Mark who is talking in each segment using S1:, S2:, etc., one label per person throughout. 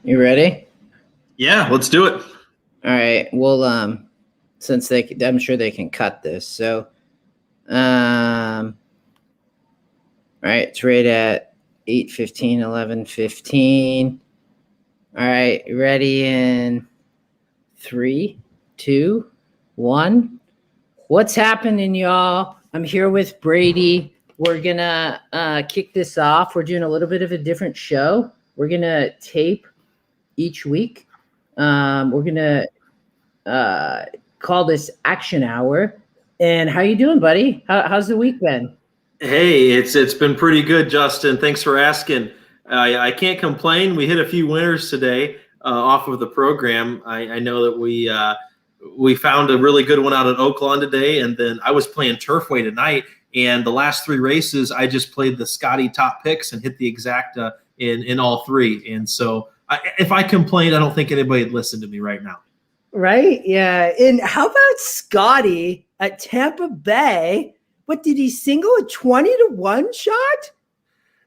S1: You ready?
S2: Yeah, let's do it.
S1: All right. Well, since I'm sure they can cut this. So, all right. It's right at 8:15, 11:15. All right. Ready in 3, 2, 1. What's happening, y'all? I'm here with Brady. We're gonna kick this off. We're doing a little bit of a different show. We're gonna tape each week. We're gonna call this Action Hour. And how you doing, buddy? How's the week been?
S2: Hey, it's been pretty good, Justin. Thanks for asking. I can't complain. We hit a few winners today off of the program. I know that we found a really good one out at Oakland today, and then I was playing Turfway tonight, and the last 3 races I just played the Scotty top picks and hit the exacta in all 3. And so if I complained, I don't think anybody would listen to me right now.
S3: Right? Yeah. And how about Scotty at Tampa Bay? What did he single a 20-1 shot?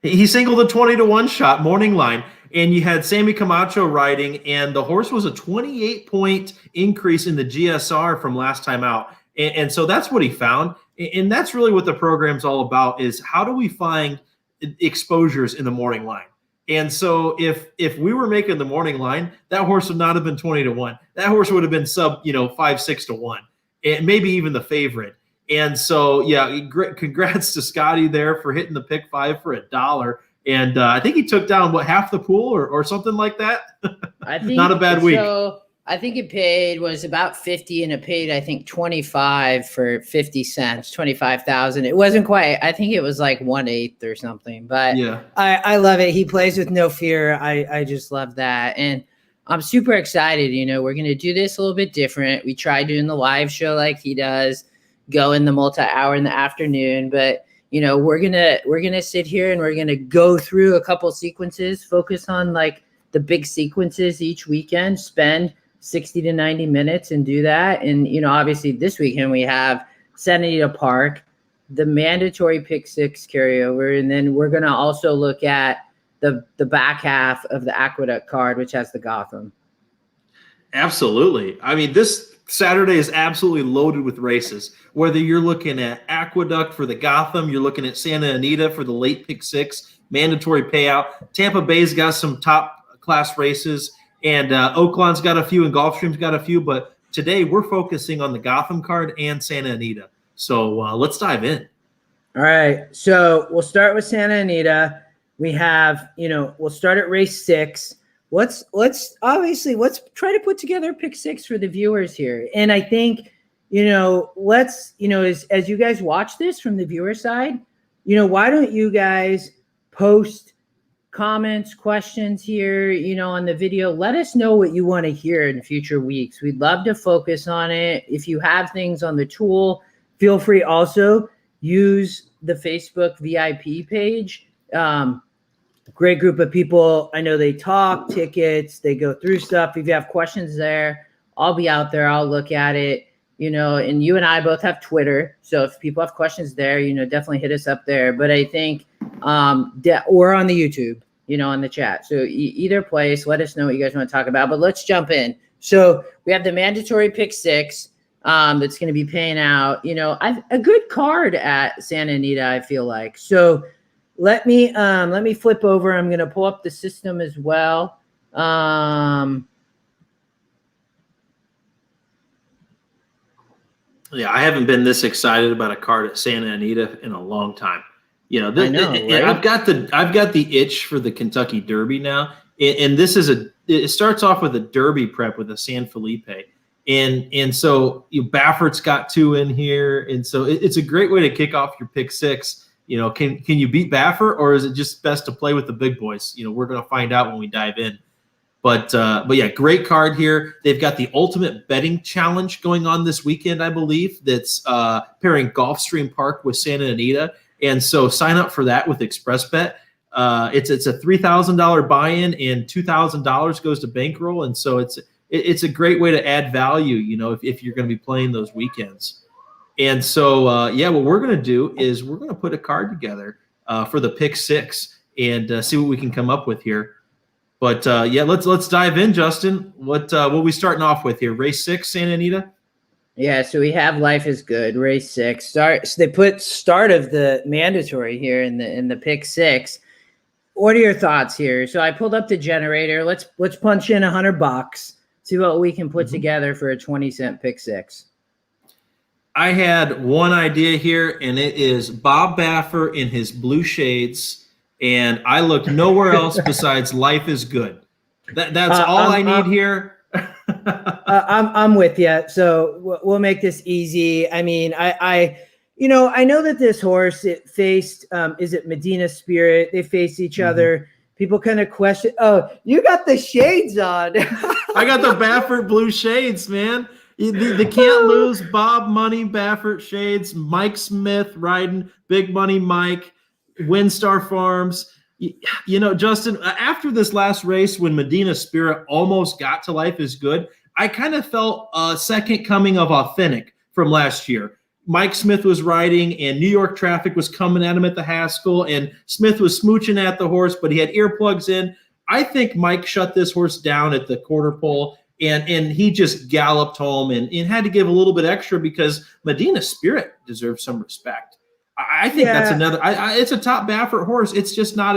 S2: He singled a 20-1 shot, morning line, and you had Sammy Camacho riding, and the horse was a 28-point increase in the GSR from last time out. And so that's what he found. And that's really what the program's all about, is how do we find exposures in the morning line? And so if we were making the morning line, that horse would not have been 20-1. That horse would have been sub, 5-6-1, and maybe even the favorite. And so, yeah, congrats to Scotty there for hitting the pick 5 for $1. And I think he took down half the pool or something like that.
S1: I think
S2: not a bad week.
S1: So I think it was about 50, and it paid, I think, 25 for 50 cents, 25,000. It wasn't quite. I think it was like 1/8 or something. But
S2: yeah,
S3: I love it. He plays with no fear.
S1: I just love that, and I'm super excited. We're gonna do this a little bit different. We tried doing the live show like he does, go in the multi-hour in the afternoon, but we're gonna sit here and we're gonna go through a couple sequences, focus on like the big sequences each weekend, spend 60 to 90 minutes and do that. And obviously this weekend we have Santa Anita Park, the mandatory pick 6 carryover, and then we're gonna also look at the back half of the Aqueduct card, which has the Gotham.
S2: Absolutely. I mean, this Saturday is absolutely loaded with races. Whether you're looking at Aqueduct for the Gotham, you're looking at Santa Anita for the late pick 6 mandatory payout. Tampa Bay's got some top class races, and Oakland's got a few, and Gulfstream's got a few. But today we're focusing on the Gotham card and Santa Anita. So let's dive in.
S3: All right. So we'll start with Santa Anita. We have, we'll start at race 6. Let's try to put together pick 6 for the viewers here. And I think, as you guys watch this from the viewer side, why don't you guys post comments, questions here, on the video. Let us know what you want to hear in future weeks. We'd love to focus on it. If you have things on the tool, feel free also use the Facebook VIP page. Great group of people. I know they talk tickets, they go through stuff. If you have questions there, I'll be out there. I'll look at it, and you and I both have Twitter. So if people have questions there, definitely hit us up there. But I think, or on the YouTube, on the chat. So either place, let us know what you guys want to talk about, but let's jump in. So we have the mandatory pick 6 that's going to be paying out, a good card at Santa Anita, I feel like. So let me flip over. I'm going to pull up the system as well.
S2: Yeah, I haven't been this excited about a card at Santa Anita in a long time.
S1: Right?
S2: I've got the itch for the Kentucky Derby now, and this is it starts off with a Derby prep with a San Felipe, and so Baffert's got 2 in here, and so it's a great way to kick off your pick 6. Can you beat Baffert, or is it just best to play with the big boys? We're going to find out when we dive in. But yeah, great card here. They've got the Ultimate Betting Challenge going on this weekend, I believe, that's pairing Gulfstream Park with Santa Anita. And so sign up for that with Xpressbet. It's a $3,000 buy-in, and $2,000 goes to bankroll. And so it's a great way to add value, if you're going to be playing those weekends. And so, what we're going to do is we're going to put a card together for the pick 6 and see what we can come up with here. But yeah, let's dive in, Justin. What are we starting off with here? Race 6, Santa Anita.
S3: Yeah, so we have Life is Good, race 6. So they put start of the mandatory here in the pick 6. What are your thoughts here? So I pulled up the generator. Let's punch in $100. See what we can put together for a 20-cent pick 6.
S2: I had one idea here, and it is Bob Baffer in his blue shades, and I looked nowhere else besides Life is Good. That's all I need here.
S3: I'm with you. So we'll make this easy. I mean, I know that this horse, it faced, is it Medina Spirit? They faced each other. People kind of question, oh, you got the shades on.
S2: I got the Baffert blue shades, man. The can't lose Bob Money Baffert shades, Mike Smith riding Big Money Mike, Windstar Farms. Justin, after this last race when Medina Spirit almost got to Life is Good, I kind of felt a second coming of Authentic from last year. Mike Smith was riding, and New York traffic was coming at him at the Haskell, and Smith was smooching at the horse, but he had earplugs in. I think Mike shut this horse down at the quarter pole, and he just galloped home and had to give a little bit extra because Medina Spirit deserves some respect. I think that's another. It's a top Baffert horse. It's just not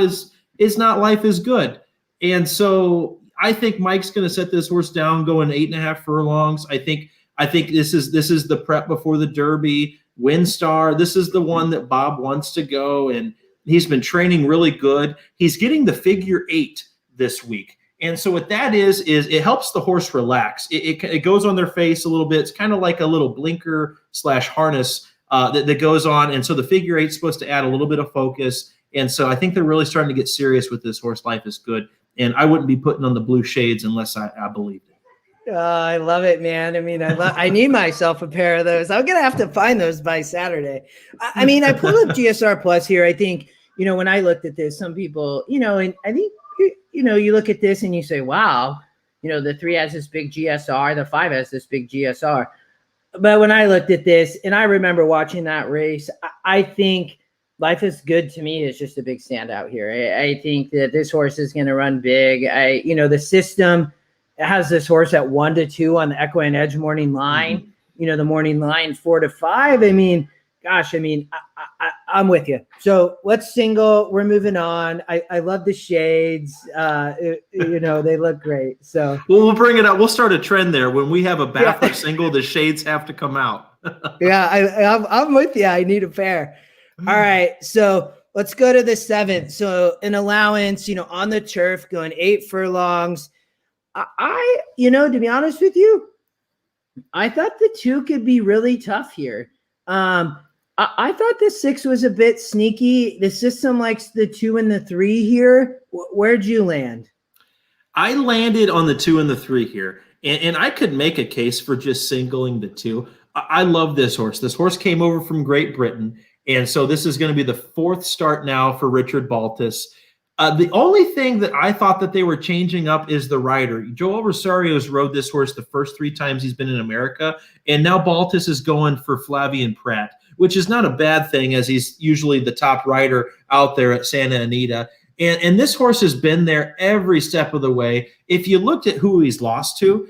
S2: Life is Good, and so I think Mike's going to set this horse down, going 8.5 furlongs. I think this is the prep before the Derby. Windstar. This is the one that Bob wants to go, and he's been training really good. He's getting the figure 8 this week, and so what that is it helps the horse relax. It goes on their face a little bit. It's kind of like a little blinker / harness. That goes on, and so the figure 8 is supposed to add a little bit of focus, and so I think they're really starting to get serious with this horse. Life is Good, and I wouldn't be putting on the blue shades unless I believed it.
S3: I love it, man. I mean, I need myself a pair of those. I'm gonna have to find those by Saturday. I mean, I pulled up GSR Plus here. I think when I looked at this, some people, and I think you look at this and you say, wow, the 3 has this big GSR, the 5 has this big GSR. But when I looked at this, and I remember watching that race, I think Life is Good to me is just a big standout here. I think that this horse is going to run big. The system has this horse at 1-2 on the EquinEdge morning line. The morning line 4-5. I mean, gosh, I'm with you. So let's single. We're moving on. I love the shades. They look great. So
S2: we'll bring it up. We'll start a trend there. When we have a Baffert single, the shades have to come out.
S3: Yeah, I'm with you. I need a pair. All right. So let's go to the 7th. So an allowance, on the turf, going 8 furlongs. To be honest with you, I thought the 2 could be really tough here. I thought the 6 was a bit sneaky. The system likes the 2 and the 3 here. Where'd you land?
S2: I landed on the 2 and the 3 here, and I could make a case for just singling the 2. I love this horse. This horse came over from Great Britain, and so this is going to be the 4th start now for Richard Baltas. The only thing that I thought that they were changing up is the rider. Joel Rosario's rode this horse the first 3 times he's been in America, and now Baltas is going for Flavian Pratt, which is not a bad thing, as he's usually the top rider out there at Santa Anita. And this horse has been there every step of the way. If you looked at who he's lost to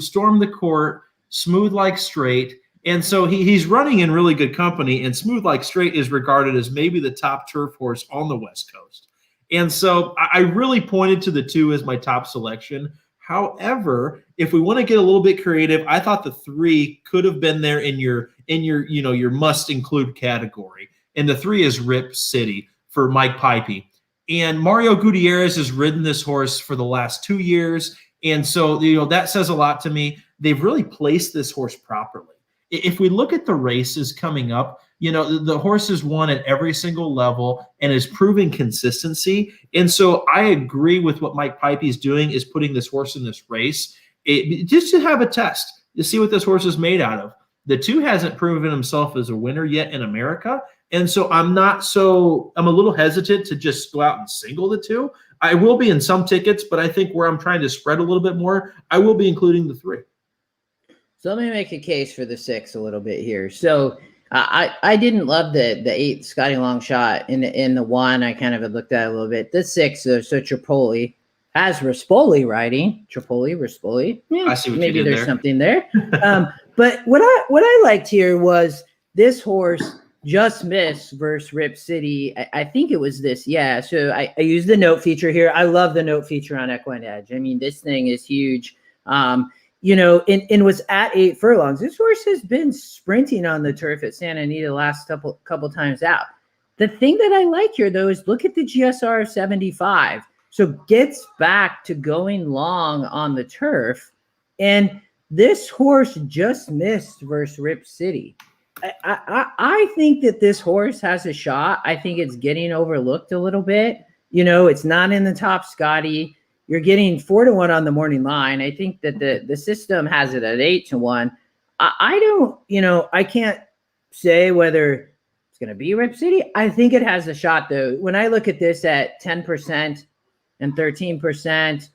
S2: Storm the Court, Smooth Like Straight. And so he's running in really good company, and Smooth Like Straight is regarded as maybe the top turf horse on the West Coast. And so I really pointed to the 2 as my top selection. However, if we want to get a little bit creative, I thought the 3 could have been there in your must include category. And the 3 is Rip City for Mike Pipey. And Mario Gutierrez has ridden this horse for the last 2 years. And so, that says a lot to me. They've really placed this horse properly. If we look at the races coming up, the horse has won at every single level and is proving consistency. And so I agree with what Mike Pipey is doing, is putting this horse in this race just to have a test to see what this horse is made out of. The 2 hasn't proven himself as a winner yet in America. And so I'm a little hesitant to just go out and single the 2. I will be in some tickets, but I think where I'm trying to spread a little bit more, I will be including the 3.
S3: So let me make a case for the 6 a little bit here. So I didn't love the 8 Scotty Long Shot in the 1. I kind of had looked at it a little bit. The 6, so Tripoli, has Rispoli riding. Rispoli. Yeah,
S2: I see what you
S3: maybe
S2: did
S3: there's
S2: there.
S3: something there. But what I liked here was this horse just missed versus Rip City. I think it was this. Yeah. So I used the note feature here. I love the note feature on EquinEdge. I mean, this thing is huge. And was at 8 furlongs. This horse has been sprinting on the turf at Santa Anita the last couple times out. The thing that I like here, though, is look at the GSR of 75. So gets back to going long on the turf. And this horse just missed versus Rip City. I think that this horse has a shot. I think it's getting overlooked a little bit. It's not in the top Scotty. You're getting 4-1 on the morning line. I think that the system has it at 8-1. I don't, I can't say whether it's going to be Rip City. I think it has a shot, though. When I look at this at 10% and 13%,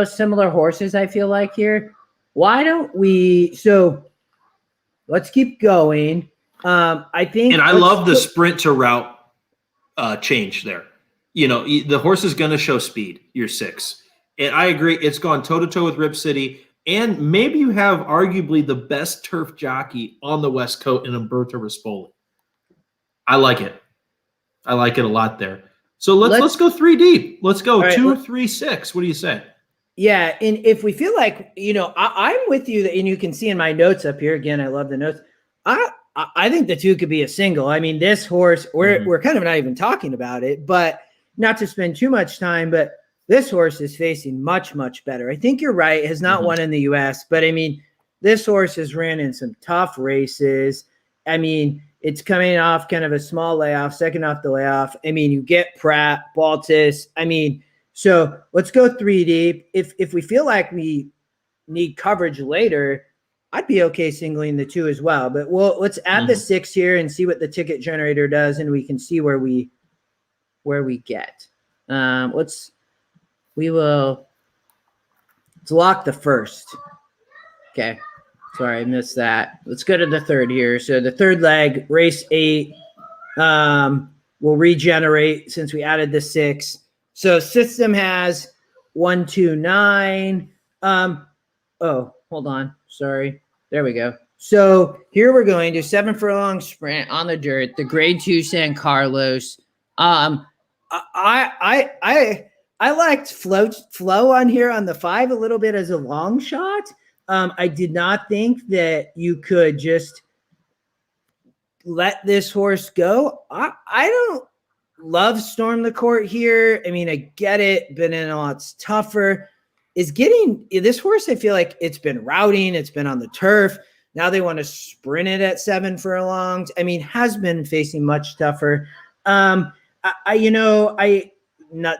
S3: similar horses, I feel like here. Why don't we? So let's keep going. I think.
S2: And I love the sprint to route change there. The horse is going to show speed. You're 6. And I agree. It's gone toe-to-toe with Rip City. And maybe you have arguably the best turf jockey on the West Coast in Umberto Rispoli. I like it. I like it a lot there. So let's go 3 deep. Let's go
S3: right,
S2: 2, 3, 6. What do you say?
S3: Yeah, and if we feel like, I'm with you, and you can see in my notes up here, again, I love the notes. I think the 2 could be a single. I mean, this horse, we're kind of not even talking about it, but not to spend too much time, but this horse is facing much, much better. I think you're right. Has not won in the U.S., but I mean, this horse has ran in some tough races. I mean, it's coming off kind of a small layoff, second off the layoff. I mean, you get Pratt, Baltus. I mean, so let's go 3 deep. If we feel like we need coverage later, I'd be okay singling the 2 as well. But let's add the 6 here and see what the ticket generator does, and we can see where we get. Let's lock the first. Okay. Sorry, I missed that. Let's go to the 3rd here. So the 3rd leg, race 8, will regenerate since we added the 6. So system has 1, 2, 9. Oh, hold on. Sorry. There we go. So here we're going to 7 furlong sprint on the dirt, the grade 2 San Carlos. I liked flow on here on the 5 a little bit as a long shot. I did not think that you could just let this horse go. I don't love Storm the Court here. I mean, I get it, but in a lot's tougher. Is getting this horse, I feel like it's been routing, it's been on the turf. Now they want to sprint it at 7 furlongs. I mean, has been facing much tougher. The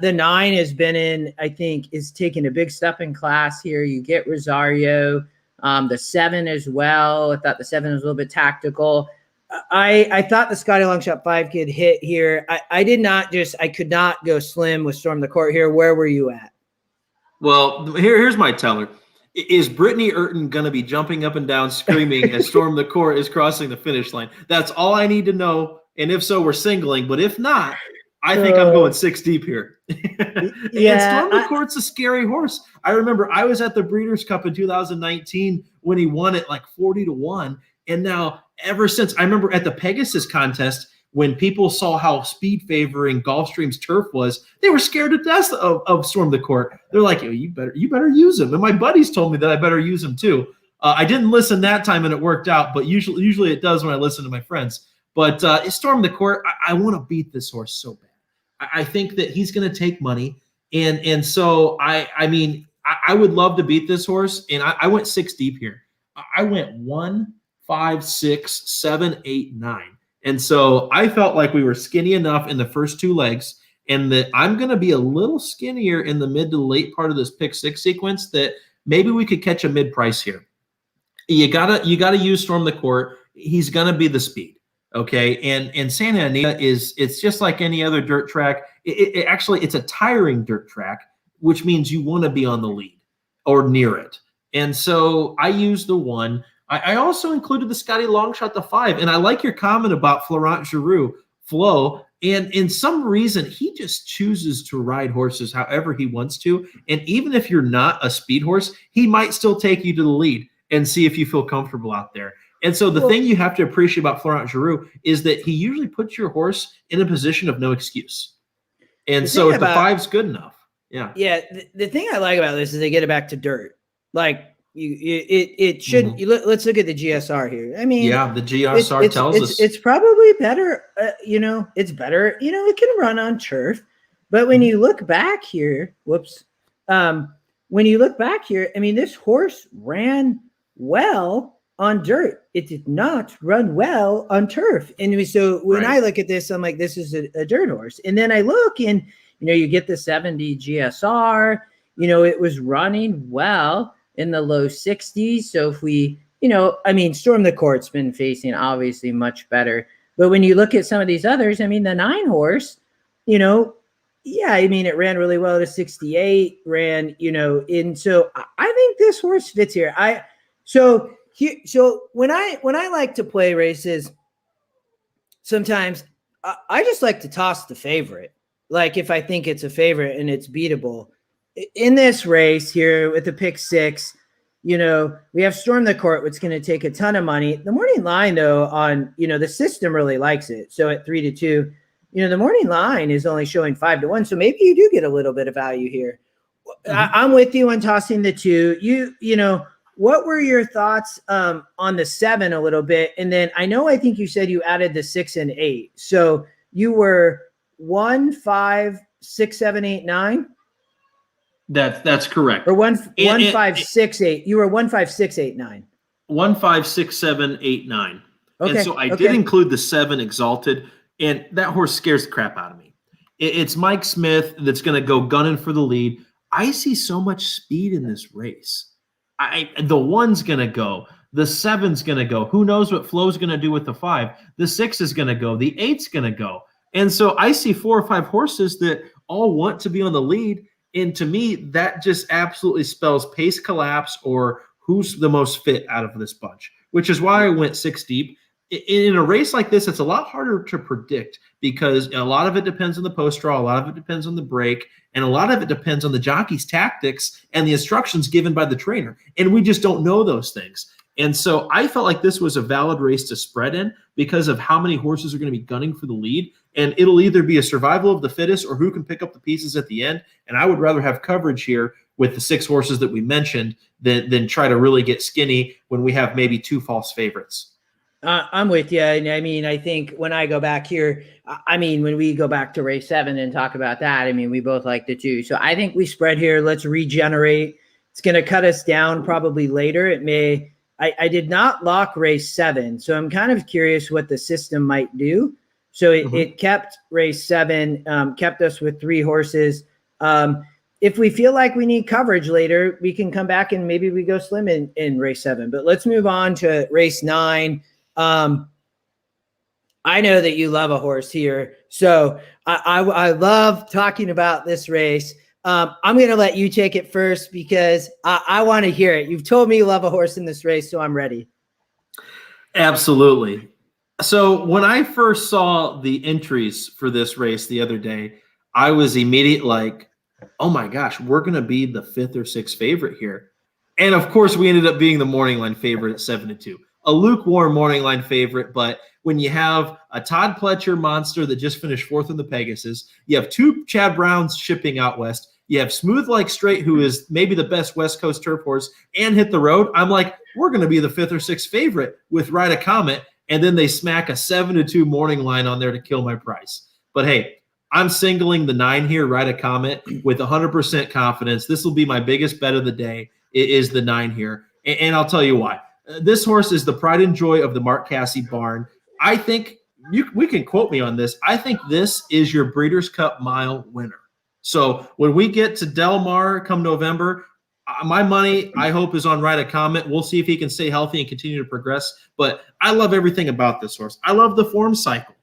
S3: 9 has been in, I think, is taking a big step in class here. You get Rosario, the 7 as well. I thought the 7 was a little bit tactical. I thought the Scotty Longshot 5 could hit here. I could not go slim with Storm the Court here. Where were you at?
S2: Well, here's my teller. Is Brittany Urton going to be jumping up and down screaming as Storm the Court is crossing the finish line? That's all I need to know. And if so, we're singling. But if not, I think I'm going 6 deep here.
S3: Yeah,
S2: and Storm the Court's a scary horse. I remember I was at the Breeders' Cup in 2019 when he won it like 40-1. And now ever since, I remember at the Pegasus contest, when people saw how speed favoring Gulfstream's turf was, they were scared to death of Storm the Court. They're like, oh, you better use him. And my buddies told me that I better use him too. I didn't listen that time and it worked out, but usually it does when I listen to my friends. But Storm the Court, I want to beat this horse so bad. I think that he's going to take money. And so, I mean, I would love to beat this horse. And I went 6 deep here. I went 1, 5, 6, 7, 8, 9. And so I felt like we were skinny enough in the first 2 legs, and that I'm going to be a little skinnier in the mid to late part of this pick 6 sequence, that maybe we could catch a mid price here. You gotta use Storm the Court. He's going to be the speed. Okay. And Santa Anita it's just like any other dirt track. It's a tiring dirt track, which means you want to be on the lead or near it. And so I used the 1. I also included the Scotty Longshot, the 5. And I like your comment about Florent Giroux, Flo. And in some reason, he just chooses to ride horses however he wants to. And even if you're not a speed horse, he might still take you to the lead and see if you feel comfortable out there. And so the thing you have to appreciate about Florent Geroux is that he usually puts your horse in a position of no excuse. And so if the 5's good enough. Yeah.
S3: Yeah. The thing I like about this is they get it back to dirt. Like it shouldn't. Let's look at the GSR here. I mean,
S2: yeah, the GSR tells us
S3: it's probably better. It's better. It can run on turf, but when you look back here, when you look back here, I mean, this horse ran well on dirt. It did not run well on turf. And so when I look at this, I'm like, this is a dirt horse. And then I look and, you get the 70 GSR, it was running well in the low 60s. So if we, Storm the Court's been facing obviously much better. But when you look at some of these others, I mean, the 9 horse, it ran really well to 68, and so I think this horse fits here. So when I like to play races, sometimes I just like to toss the favorite. Like if I think it's a favorite and it's beatable. In this race here with the pick 6, we have Storm the Court, which is going to take a ton of money. The morning line, though, on, the system really likes it. So at 3-2, the morning line is only showing 5-1. So maybe you do get a little bit of value here. I'm with you on tossing the 2. What were your thoughts on the 7 a little bit? And then I think you said you added the 6 and 8. So you were 1, 5, 6, 7, 8, 9.
S2: That's correct.
S3: Or 1, 5, 6, 8. You were 1, 5, 6, 8, 9.
S2: 1, 5, 6, 7, 8, 9.
S3: Okay.
S2: And so I did include the 7 Exalted, and that horse scares the crap out of me. It's Mike Smith that's going to go gunning for the lead. I see so much speed in this race. The 1's going to go. The 7's going to go. Who knows what Flo's going to do with the 5? The 6 is going to go. The 8's going to go. And so I see 4 or 5 horses that all want to be on the lead. And to me, that just absolutely spells pace collapse or who's the most fit out of this bunch, which is why I went 6 deep. In a race like this, it's a lot harder to predict because a lot of it depends on the post draw, a lot of it depends on the break, and a lot of it depends on the jockey's tactics and the instructions given by the trainer. And we just don't know those things. And so I felt like this was a valid race to spread in because of how many horses are going to be gunning for the lead. And it'll either be a survival of the fittest or who can pick up the pieces at the end. And I would rather have coverage here with the 6 horses that we mentioned than try to really get skinny when we have maybe 2 false favorites.
S3: I'm with you. And I think when I go back here, when we go back to race 7 and talk about that, we both like the 2. So I think we spread here. Let's regenerate. It's going to cut us down probably later. It may. I did not lock race 7, so I'm kind of curious what the system might do. So it kept race 7, kept us with 3 horses. If we feel like we need coverage later, we can come back and maybe we go slim in race 7. But let's move on to race 9. I know that you love a horse here, so I love talking about this race. I'm going to let you take it first because I want to hear it. You've told me you love a horse in this race, so I'm ready.
S2: Absolutely. So when I first saw the entries for this race the other day, I was immediate like, oh my gosh, we're going to be the 5th or 6th favorite here. And of course, we ended up being the morning line favorite at 7-2. A lukewarm morning line favorite, but when you have a Todd Pletcher monster that just finished 4th in the Pegasus, you have 2 Chad Browns shipping out west, you have Smooth Like Straight, who is maybe the best West Coast turf horse, and Hit the Road. I'm like, we're going to be the 5th or 6th favorite with Ride a Comet, and then they smack a 7-2 morning line on there to kill my price. But hey, I'm singling the 9 here, Ride a Comet, with 100% confidence. This will be my biggest bet of the day. It is the 9 here, and I'll tell you why. This horse is the pride and joy of the Mark Casse barn. I think we can quote me on this. I think this is your Breeders' Cup Mile winner. So when we get to Del Mar come November, my money, I hope, is on Ride a Comet. We'll see if he can stay healthy and continue to progress. But I love everything about this horse. I love the form cycle.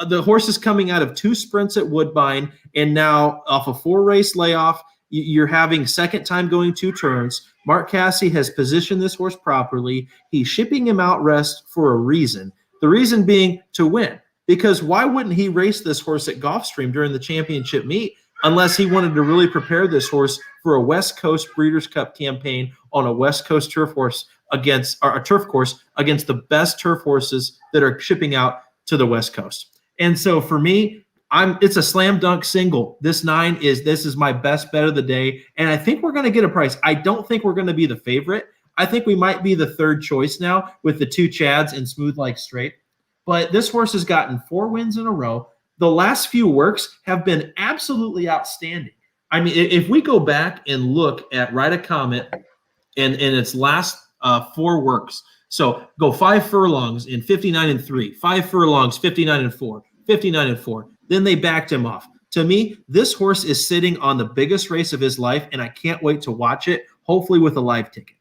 S2: The horse is coming out of 2 sprints at Woodbine, and now off a 4-race layoff, you're having second time going 2 turns. Mark Casse has positioned this horse properly. He's shipping him out rest for a reason. The reason being to win, because why wouldn't he race this horse at Gulfstream during the championship meet unless he wanted to really prepare this horse for a West Coast Breeders' Cup campaign on a West Coast turf course against the best turf horses that are shipping out to the West Coast. And so for me, it's a slam dunk single. This is my best bet of the day. And I think we're going to get a price. I don't think we're going to be the favorite. I think we might be the third choice now with the 2 Chads and Smooth Like Straight. But this horse has gotten 4 wins in a row. The last few works have been absolutely outstanding. I mean, if we go back and look at Ride a Comet and its last 4 works, so go 5 furlongs in 59-3, 5 furlongs 59-4, 59-4. Then they backed him off. To me, this horse is sitting on the biggest race of his life, and I can't wait to watch it, hopefully with a live ticket.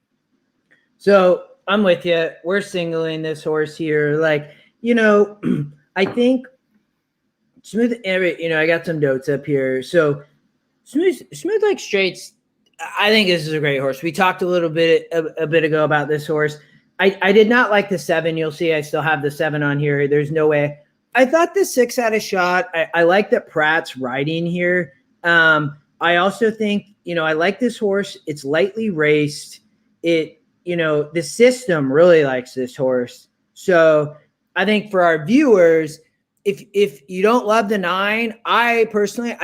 S3: So I'm with you. We're singling this horse here. Like, I think Smooth, I got some notes up here. So Smooth Like Straight's, I think this is a great horse. We talked a bit ago about this horse. I did not like the 7. You'll see I still have the 7 on here. There's no way. I thought the 6 had a shot. I like that Pratt's riding here. I also think, I like this horse. It's lightly raced. The system really likes this horse. So I think for our viewers, if you don't love the 9, I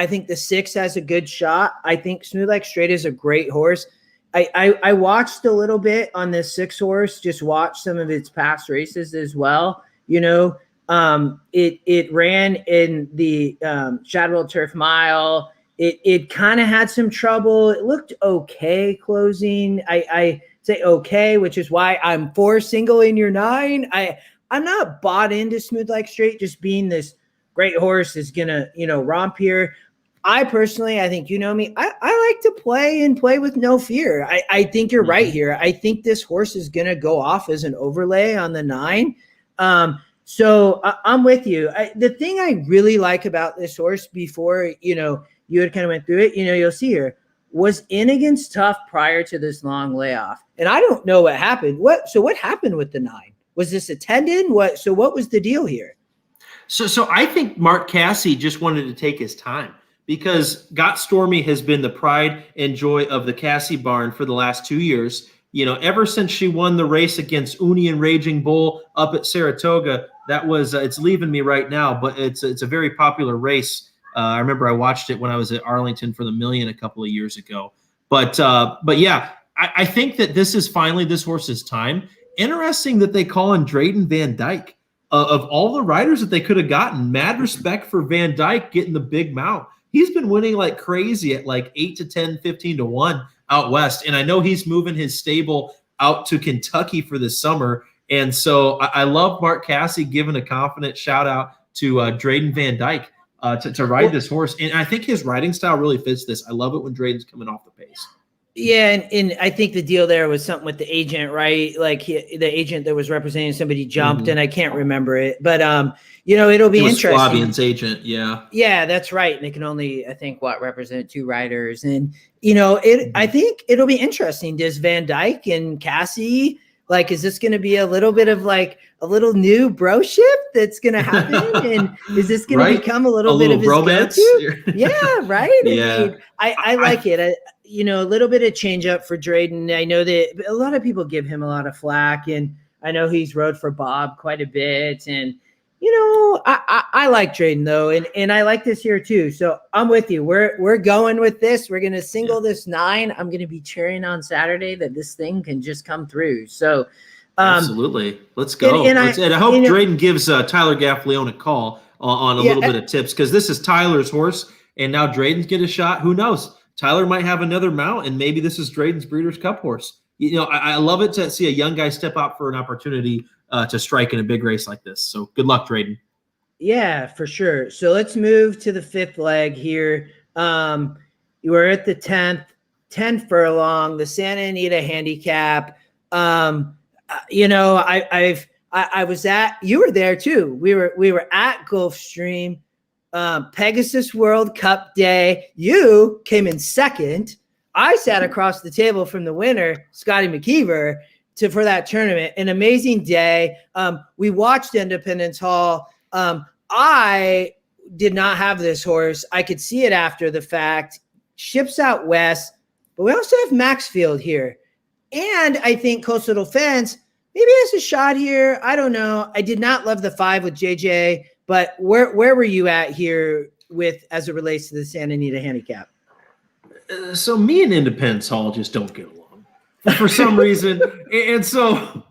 S3: think the 6 has a good shot. I think Smooth Like Straight is a great horse. I watched a little bit on this 6 horse, just watched some of its past races as well. It ran in the Shadwell Turf Mile. It kind of had some trouble. It looked okay closing. I say okay, which is why I'm for singling your 9. I'm not bought into Smooth Like Straight just being this great horse is gonna romp here. I personally, I think me, I like to play with no fear. I think you're right here. I think this horse is gonna go off as an overlay on the 9. So I'm with you. The thing I really like about this horse before, you had kind of went through it, you'll see here, was in against tough prior to this long layoff. And I don't know what happened. What happened with the 9? Was this a tendon? What was the deal here?
S2: So I think Mark Casse just wanted to take his time because Got Stormy has been the pride and joy of the Casse barn for the last 2 years. Ever since she won the race against Uni and Raging Bull up at Saratoga, that was it's leaving me right now, but it's a very popular race. I remember I watched it when I was at Arlington for the Million a couple of years ago. But yeah, I think that this is finally this horse's time. Interesting that they call in Drayden Van Dyke. Of all the riders that they could have gotten, mad respect for Van Dyke getting the big mount. He's been winning like crazy at like 8 to 10, 15 to 1 out west. And I know he's moving his stable out to Kentucky for this summer. And so I love Mark Casse giving a confident shout out to Drayden Van Dyke to ride this horse. And I think his riding style really fits this. I love it when Drayden's coming off the pace.
S3: Yeah, and I think the deal there was something with the agent, right? Like the agent that was representing somebody jumped, and I can't remember it. But it'll be interesting.
S2: Flavian's agent, yeah.
S3: Yeah, that's right. And they can only, I think, represent 2 riders. And I think it'll be interesting. Does Van Dyke and Casse, is this going to be a little bit of a little new broship that's going to happen? And is this going to become a little bit of his
S2: romance?
S3: Yeah, right.
S2: Yeah,
S3: I like it. A little bit of change up for Drayden. I know that a lot of people give him a lot of flack, and I know he's rode for Bob quite a bit. And, I like Drayden though. And I like this here too. So I'm with you. We're going with this. We're going to single this 9. I'm going to be cheering on Saturday that this thing can just come through. So
S2: absolutely. Let's go. And I hope Drayden gives Tyler Gaffleone a call on a little bit of tips, because this is Tyler's horse and now Drayden's get a shot. Who knows? Tyler might have another mount, and maybe this is Drayden's Breeders' Cup horse. I love it to see a young guy step out for an opportunity to strike in a big race like this. So good luck, Drayden.
S3: Yeah, for sure. So let's move to the 5th leg here. You were at the 10 furlong, the Santa Anita handicap. I was at, you were there too. We were at Gulfstream. Pegasus World Cup Day. You came in second. I sat across the table from the winner, Scotty McKeever, for that tournament. An amazing day. We watched Independence Hall. I did not have this horse. I could see it after the fact. Ships out west, but we also have Maxfield here. And I think Coastal Defense maybe has a shot here. I don't know. I did not love the 5 with JJ, but where were you at here with as it relates to the Santa Anita handicap?
S2: So me and Independence Hall just don't get along for some reason. And so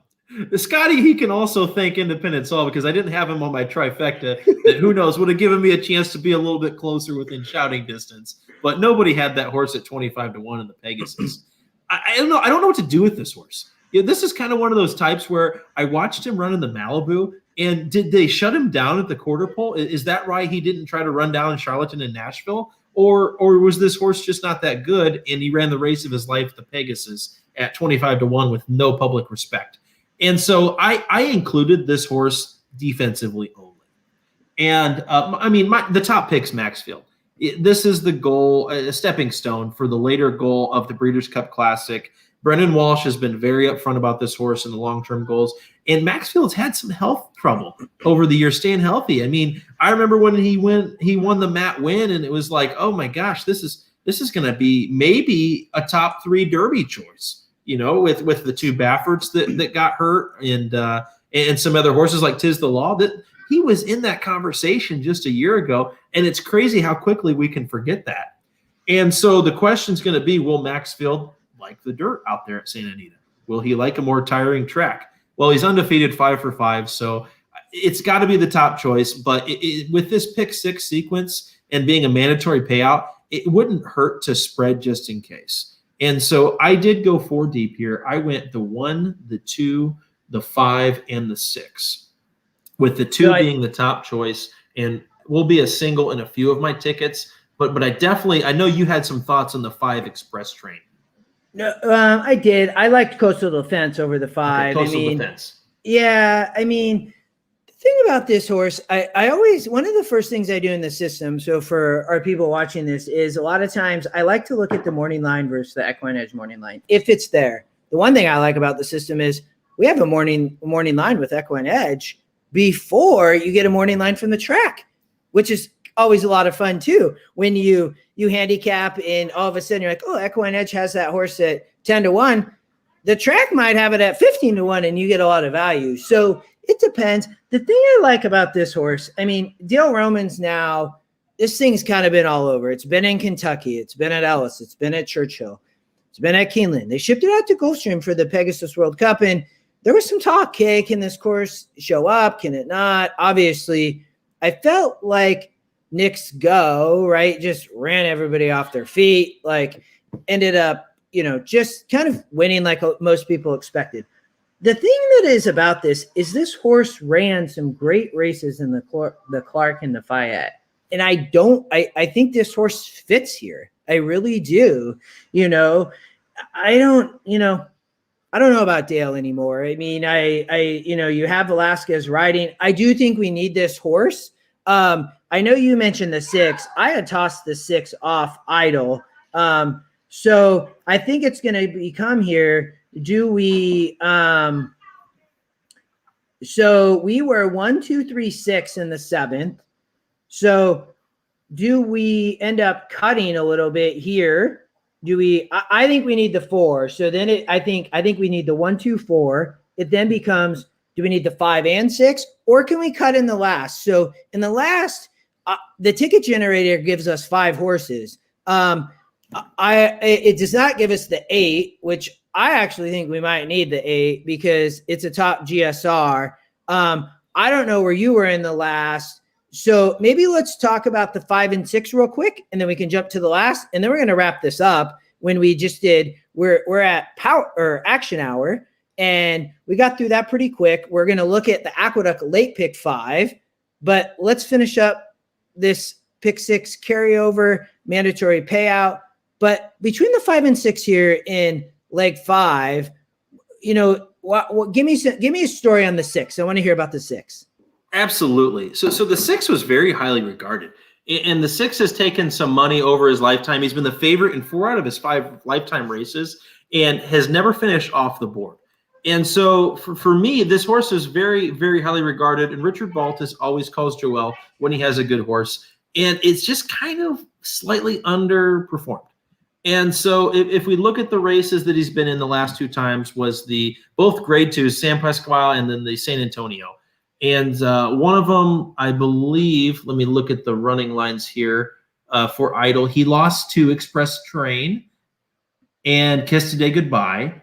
S2: Scotty, he can also thank Independence Hall because I didn't have him on my trifecta that who knows would have given me a chance to be a little bit closer within shouting distance. But nobody had that horse at 25-1 in the Pegasus. I don't know. I don't know what to do with this horse. Yeah, this is kind of one of those types where I watched him run in the Malibu, and did they shut him down at the quarter pole? Is that why he didn't try to run down in Charlatan and Nashville? Or was this horse just not that good, and he ran the race of his life, the Pegasus, at 25-1 with no public respect? And so I included this horse defensively only. And, the top pick's Maxfield. This is the goal, a stepping stone for the later goal of the Breeders' Cup Classic. Brendan Walsh has been very upfront about this horse and the long-term goals. And Maxfield's had some health trouble over the years, staying healthy. I mean, I remember when he won the Matt Win, and it was like, oh my gosh, this is going to be maybe a top 3 Derby choice. With the 2 Bafferts that got hurt and some other horses like Tiz the Law, that he was in that conversation just a year ago. And it's crazy how quickly we can forget that. And so the question's going to be, will Maxfield like the dirt out there at Santa Anita? Will he like a more tiring track? Well, he's undefeated 5 for 5. So it's got to be the top choice. But with this pick 6 sequence and being a mandatory payout, it wouldn't hurt to spread just in case. And so I did go 4 deep here. I went the 1, the 2, the 5, and the 6, with the 2 being the top choice, and will be a single in a few of my tickets. But I know you had some thoughts on the 5 Express Train.
S3: No, I did. I liked Coastal Defense over the 5.
S2: Okay, Coastal Defense.
S3: Yeah, the thing about this horse, I always, one of the first things I do in the system, so for our people watching this, is a lot of times I like to look at the morning line versus the EquinEdge morning line, if it's there. The one thing I like about the system is we have a morning line with EquinEdge before you get a morning line from the track, which is always a lot of fun too. When you handicap and all of a sudden you're like, oh, EquinEdge has that horse at 10-1. The track might have it at 15-1 and you get a lot of value. So it depends. The thing I like about this horse, Dale Roman's now, this thing's kind of been all over. It's been in Kentucky. It's been at Ellis. It's been at Churchill. It's been at Keeneland. They shipped it out to Gulfstream for the Pegasus World Cup, and there was some talk, hey, can this course show up? Can it not? Obviously, I felt like Nick's Go, right, just ran everybody off their feet, ended up, just kind of winning like most people expected. The thing that is about this is this horse ran some great races in the Clark and the Fayette. And I think this horse fits here. I really do. I don't know about Dale anymore. You have Velasquez riding. I do think we need this horse. I know you mentioned the 6. I had tossed the 6 off idle. So I think it's going to become here. Do we so we were 1, 2, 3, 6 in the 7th. So do we end up cutting a little bit here? I think we need the 4. So then I think we need the 1, 2, 4. It then becomes, do we need the 5 and 6, or can we cut in the last? So in the last, the ticket generator gives us 5 horses. It does not give us the 8, which I actually think we might need the 8 because it's a top GSR. I don't know where you were in the last. So maybe let's talk about the 5 and 6 real quick, and then we can jump to the last. And then we're going to wrap this up. When we just did, we're at power or action hour, and we got through that pretty quick. We're going to look at the Aqueduct late pick 5, but let's finish up this pick 6 carryover mandatory payout. But between the 5 and 6 here in leg 5, give me a story on the 6. I want to hear about the 6.
S2: Absolutely. So the 6 was very highly regarded, and the 6 has taken some money over his lifetime. He's been the favorite in 4 out of his 5 lifetime races and has never finished off the board. And so for me, this horse is very, very highly regarded. And Richard Baltus always calls Joel when he has a good horse. And it's just kind of slightly underperformed. And so if we look at the races that he's been in the last 2 times, was both grade 2s, San Pasquale and then the San Antonio. And one of them, I believe, let me look at the running lines here for Idol. He lost to Express Train and Kiss Today Goodbye.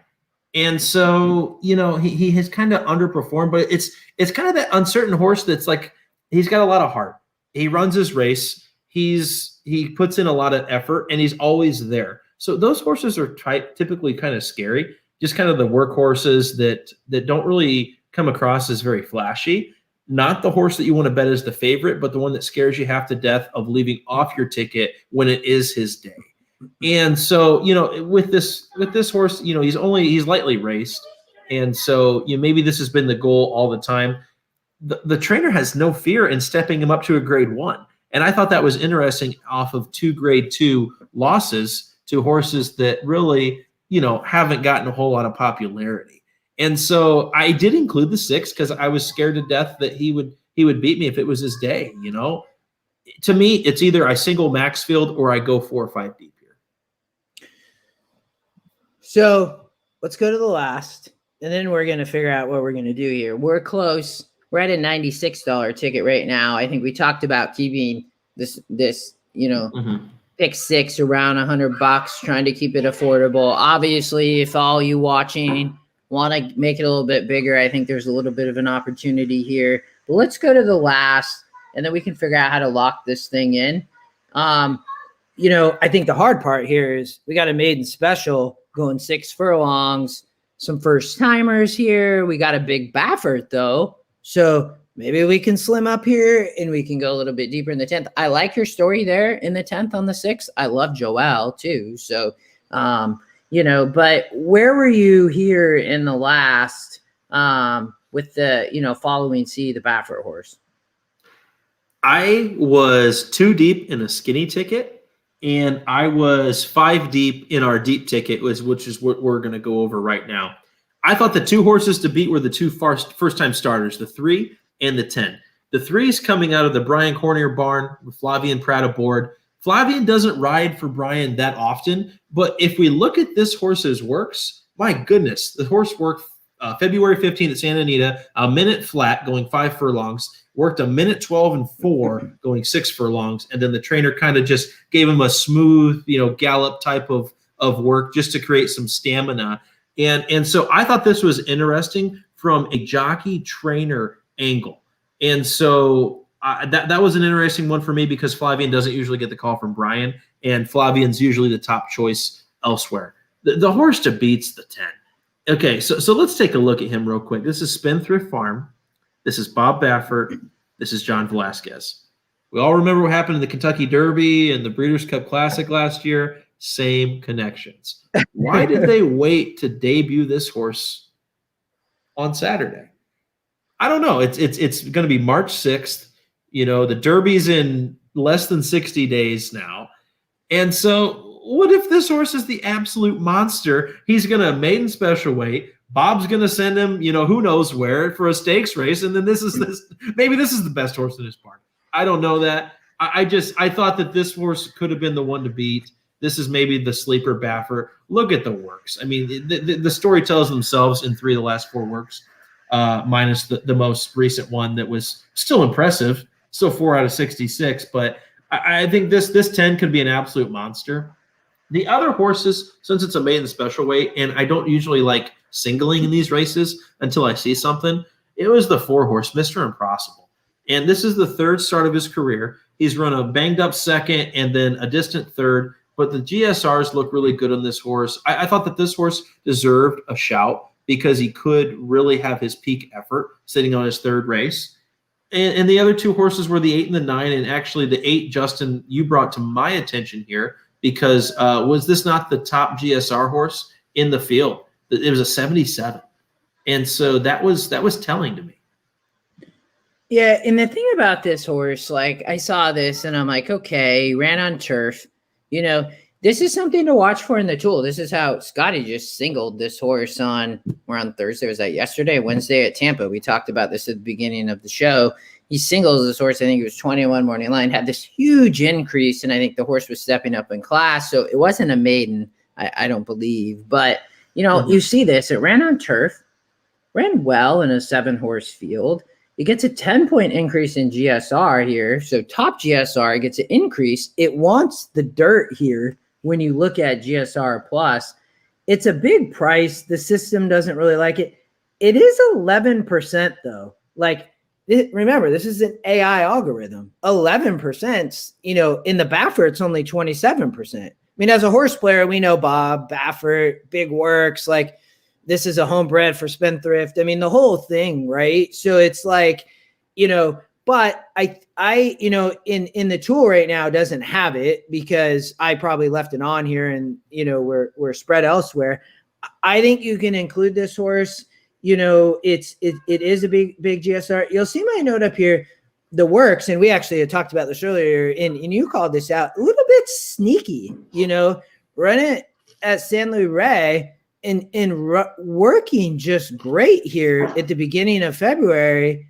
S2: And so, he has kind of underperformed, but it's kind of that uncertain horse that's like, he's got a lot of heart. He runs his race. He puts in a lot of effort, and he's always there. So those horses are typically kind of scary, just kind of the workhorses that don't really come across as very flashy. Not the horse that you want to bet as the favorite, but the one that scares you half to death of leaving off your ticket when it is his day. And so, with this horse, he's lightly raced. And so, maybe this has been the goal all the time. The trainer has no fear in stepping him up to a grade 1. And I thought that was interesting off of 2 grade 2 losses to horses that really, haven't gotten a whole lot of popularity. And so I did include the 6 because I was scared to death that he would beat me if it was his day. To me, it's either I single Maxfield or I go 4 or 5 deep.
S3: So let's go to the last, and then we're going to figure out what we're going to do here. We're close. We're at a $96 ticket right now. I think we talked about keeping this pick 6 around $100, trying to keep it affordable. Obviously, if all you watching want to make it a little bit bigger, I think there's a little bit of an opportunity here. But let's go to the last, and then we can figure out how to lock this thing in. I think the hard part here is we got a maiden special going 6 furlongs, some first timers here. We got a big Baffert though. So maybe we can slim up here and we can go a little bit deeper in the 10th. I like your story there in the 10th on the 6th. I love Joel too. So, but where were you here in the last with the, following C, the Baffert horse?
S2: I was 2 deep in a skinny ticket. And I was 5 deep in our deep ticket, which is what we're going to go over right now. I thought the 2 horses to beat were the 2 first-time starters, the 3 and the 10. The 3 is coming out of the Brian Cornier barn with Flavien Prat aboard. Flavien doesn't ride for Brian that often, but if we look at this horse's works, my goodness, the horse worked February 15th at Santa Anita, a minute flat going 5 furlongs. Worked a minute 12 and 4 going 6 furlongs. And then the trainer kind of just gave him a smooth, gallop type of work just to create some stamina. And so I thought this was interesting from a jockey trainer angle. And so that was an interesting one for me because Flavien doesn't usually get the call from Brian, and Flavien's usually the top choice elsewhere. The horse to beat's the 10. Okay, so let's take a look at him real quick. This is Spendthrift Farm. This is Bob Baffert. This is John Velasquez. We all remember what happened in the Kentucky Derby and the Breeders' Cup Classic last year. Same connections. Why did they wait to debut this horse on Saturday? I don't know. It's going to be March 6th. The Derby's in less than 60 days now. And so what if this horse is the absolute monster? He's going to maiden special weight. Bob's going to send him, who knows where for a stakes race. And then maybe this is the best horse in his barn. I don't know that. I thought that this horse could have been the one to beat. This is maybe the sleeper Baffert. Look at the works. I mean, the story tells themselves in 3 of the last 4 works, minus the most recent one that was still impressive, still 4 out of 66. But I think this 10 could be an absolute monster. The other horses, since it's a maiden special weight, and I don't usually like singling in these races until I see something, it was the 4 horse, Mr. Impossible. And this is the 3rd start of his career. He's run a banged up 2nd and then a distant 3rd, but the GSRs look really good on this horse. I thought that this horse deserved a shout because he could really have his peak effort sitting on his 3rd race. And the other 2 horses were the 8 and the 9, and actually the 8, Justin, you brought to my attention here because was this not the top GSR horse in the field? It was a 77. And so that was telling to me.
S3: Yeah, and the thing about this horse, like I saw this and I'm like, okay, ran on turf.
S1: this is something to watch for in the tool. This is how Scotty just singled this horse we're on Thursday. Was that yesterday? Wednesday at Tampa. We talked about this at the beginning of the show. He singles this horse. I think it was 21 morning line, had this huge increase. And I think the horse was stepping up in class. So it wasn't a maiden, I don't believe. But, you see this. It ran on turf, ran well in a 7-horse field. It gets a 10-point increase in GSR here. So top GSR, it gets an increase. It wants the dirt here when you look at GSR plus. It's a big price. The system doesn't really like it. It is 11% though. Remember, this is an AI algorithm. 11%, in the Baffert, it's only 27%. I mean, as a horse player, we know Bob, Baffert, Big Works, this is a homebred for Spendthrift. I mean, the whole thing, right? So it's but I in the tool right now doesn't have it because I probably left it on here and, we're spread elsewhere. I think you can include this horse. It is a big GSR. You'll see my note up here, the works. And we actually had talked about this earlier and you called this out a little bit sneaky, run it at San Luis Rey. And working just great here at the beginning of February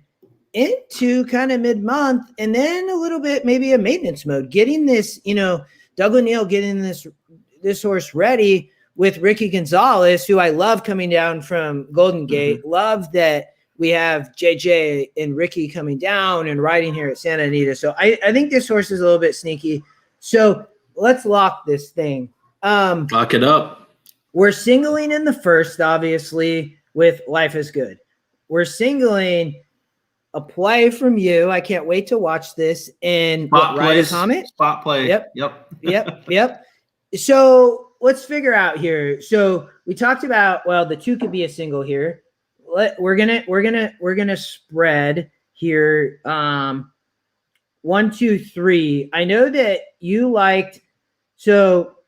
S1: into kind of mid-month, and then a little bit maybe a maintenance mode, getting this, Doug O'Neill getting this horse ready with Ricky Gonzalez, who I love coming down from Golden Gate. Love that we have JJ and Ricky coming down and riding here at Santa Anita. So I think this horse is a little bit sneaky. So let's lock this thing.
S2: Lock it up.
S3: We're singling in the first, obviously, with Life is Good. We're singling a play from you. I can't wait to watch this and write a comment.
S2: Spot play.
S3: Yep. So let's figure out here. So we talked about, the 2 could be a single here. We're gonna spread here. 1, 2, 3. I know that you liked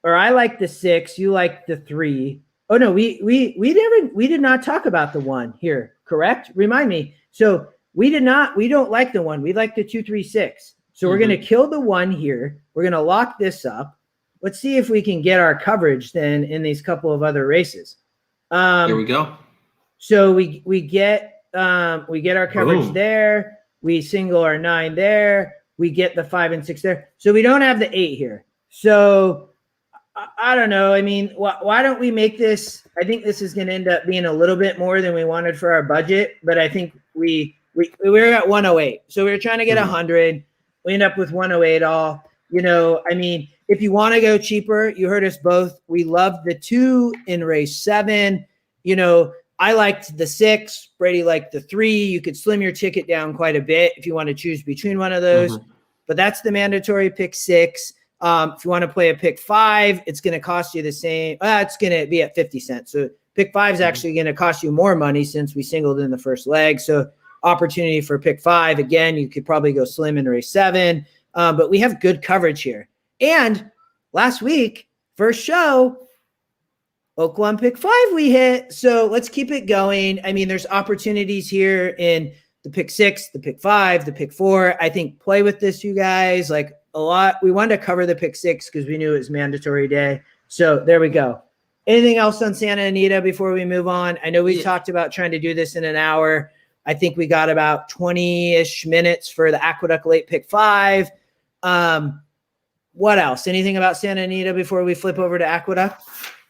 S3: I like the 6, you like the 3. Oh no, we did not talk about the 1 here, correct? Remind me. So we don't like the 1. We like the 2, 3, 6. So we're gonna kill the 1 here. We're gonna lock this up. Let's see if we can get our coverage then in these couple of other races.
S2: Here we go.
S3: So we get our coverage there. We single our 9 there. We get the 5 and 6 there. So we don't have the 8 here. So I don't know. I mean, why don't we make this? I think this is going to end up being a little bit more than we wanted for our budget, but I think we were at 108. So we were trying to get 100. We end up with 108 all. I mean, if you want to go cheaper, you heard us both. We loved the 2 in race 7. I liked the 6. Brady liked the 3. You could slim your ticket down quite a bit if you want to choose between one of those. But that's the mandatory pick 6. If you want to play a pick 5, it's going to cost you the same. It's going to be at 50 cents. So pick 5 is actually going to cost you more money since we singled in the first leg. So opportunity for pick 5. Again, you could probably go slim in race 7. But we have good coverage here. And last week, first show, Oak 1 pick 5 we hit. So let's keep it going. I mean, there's opportunities here in the pick 6, the pick 5, the pick 4. I think play with this, you guys. A lot. We wanted to cover the pick 6 because we knew it was mandatory day. So there we go. Anything else on Santa Anita before we move on? I know we talked about trying to do this in an hour. I think we got about 20-ish minutes for the Aqueduct late pick 5. What else? Anything about Santa Anita before we flip over to Aqueduct?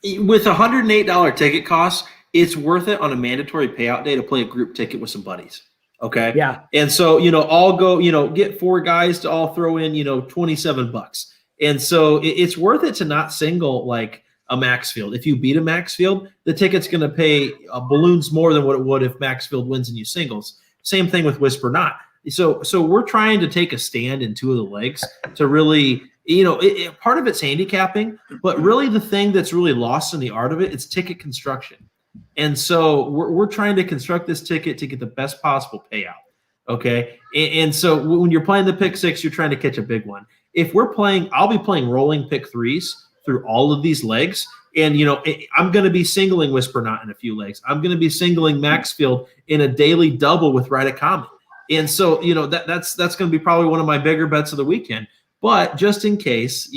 S2: With $108 ticket costs, it's worth it on a mandatory payout day to play a group ticket with some buddies. Okay.
S3: Yeah.
S2: And so, all go, get 4 guys to all throw in, $27. And so it's worth it to not single like a Maxfield. If you beat a Maxfield, the ticket's going to pay balloons more than what it would if Maxfield wins and you singles. Same thing with Whisper Not. So we're trying to take a stand in 2 of the legs to really, part of it's handicapping, but really the thing that's really lost in the art of it's ticket construction. And so we're trying to construct this ticket to get the best possible payout. Okay. And so when you're playing the pick 6, you're trying to catch a big one. If we're playing, I'll be playing rolling pick 3s through all of these legs. And, I'm going to be singling Whisper Not in a few legs. I'm going to be singling Maxfield in a daily double with Ride a Comet. And so, that's going to be probably one of my bigger bets of the weekend. But just in case,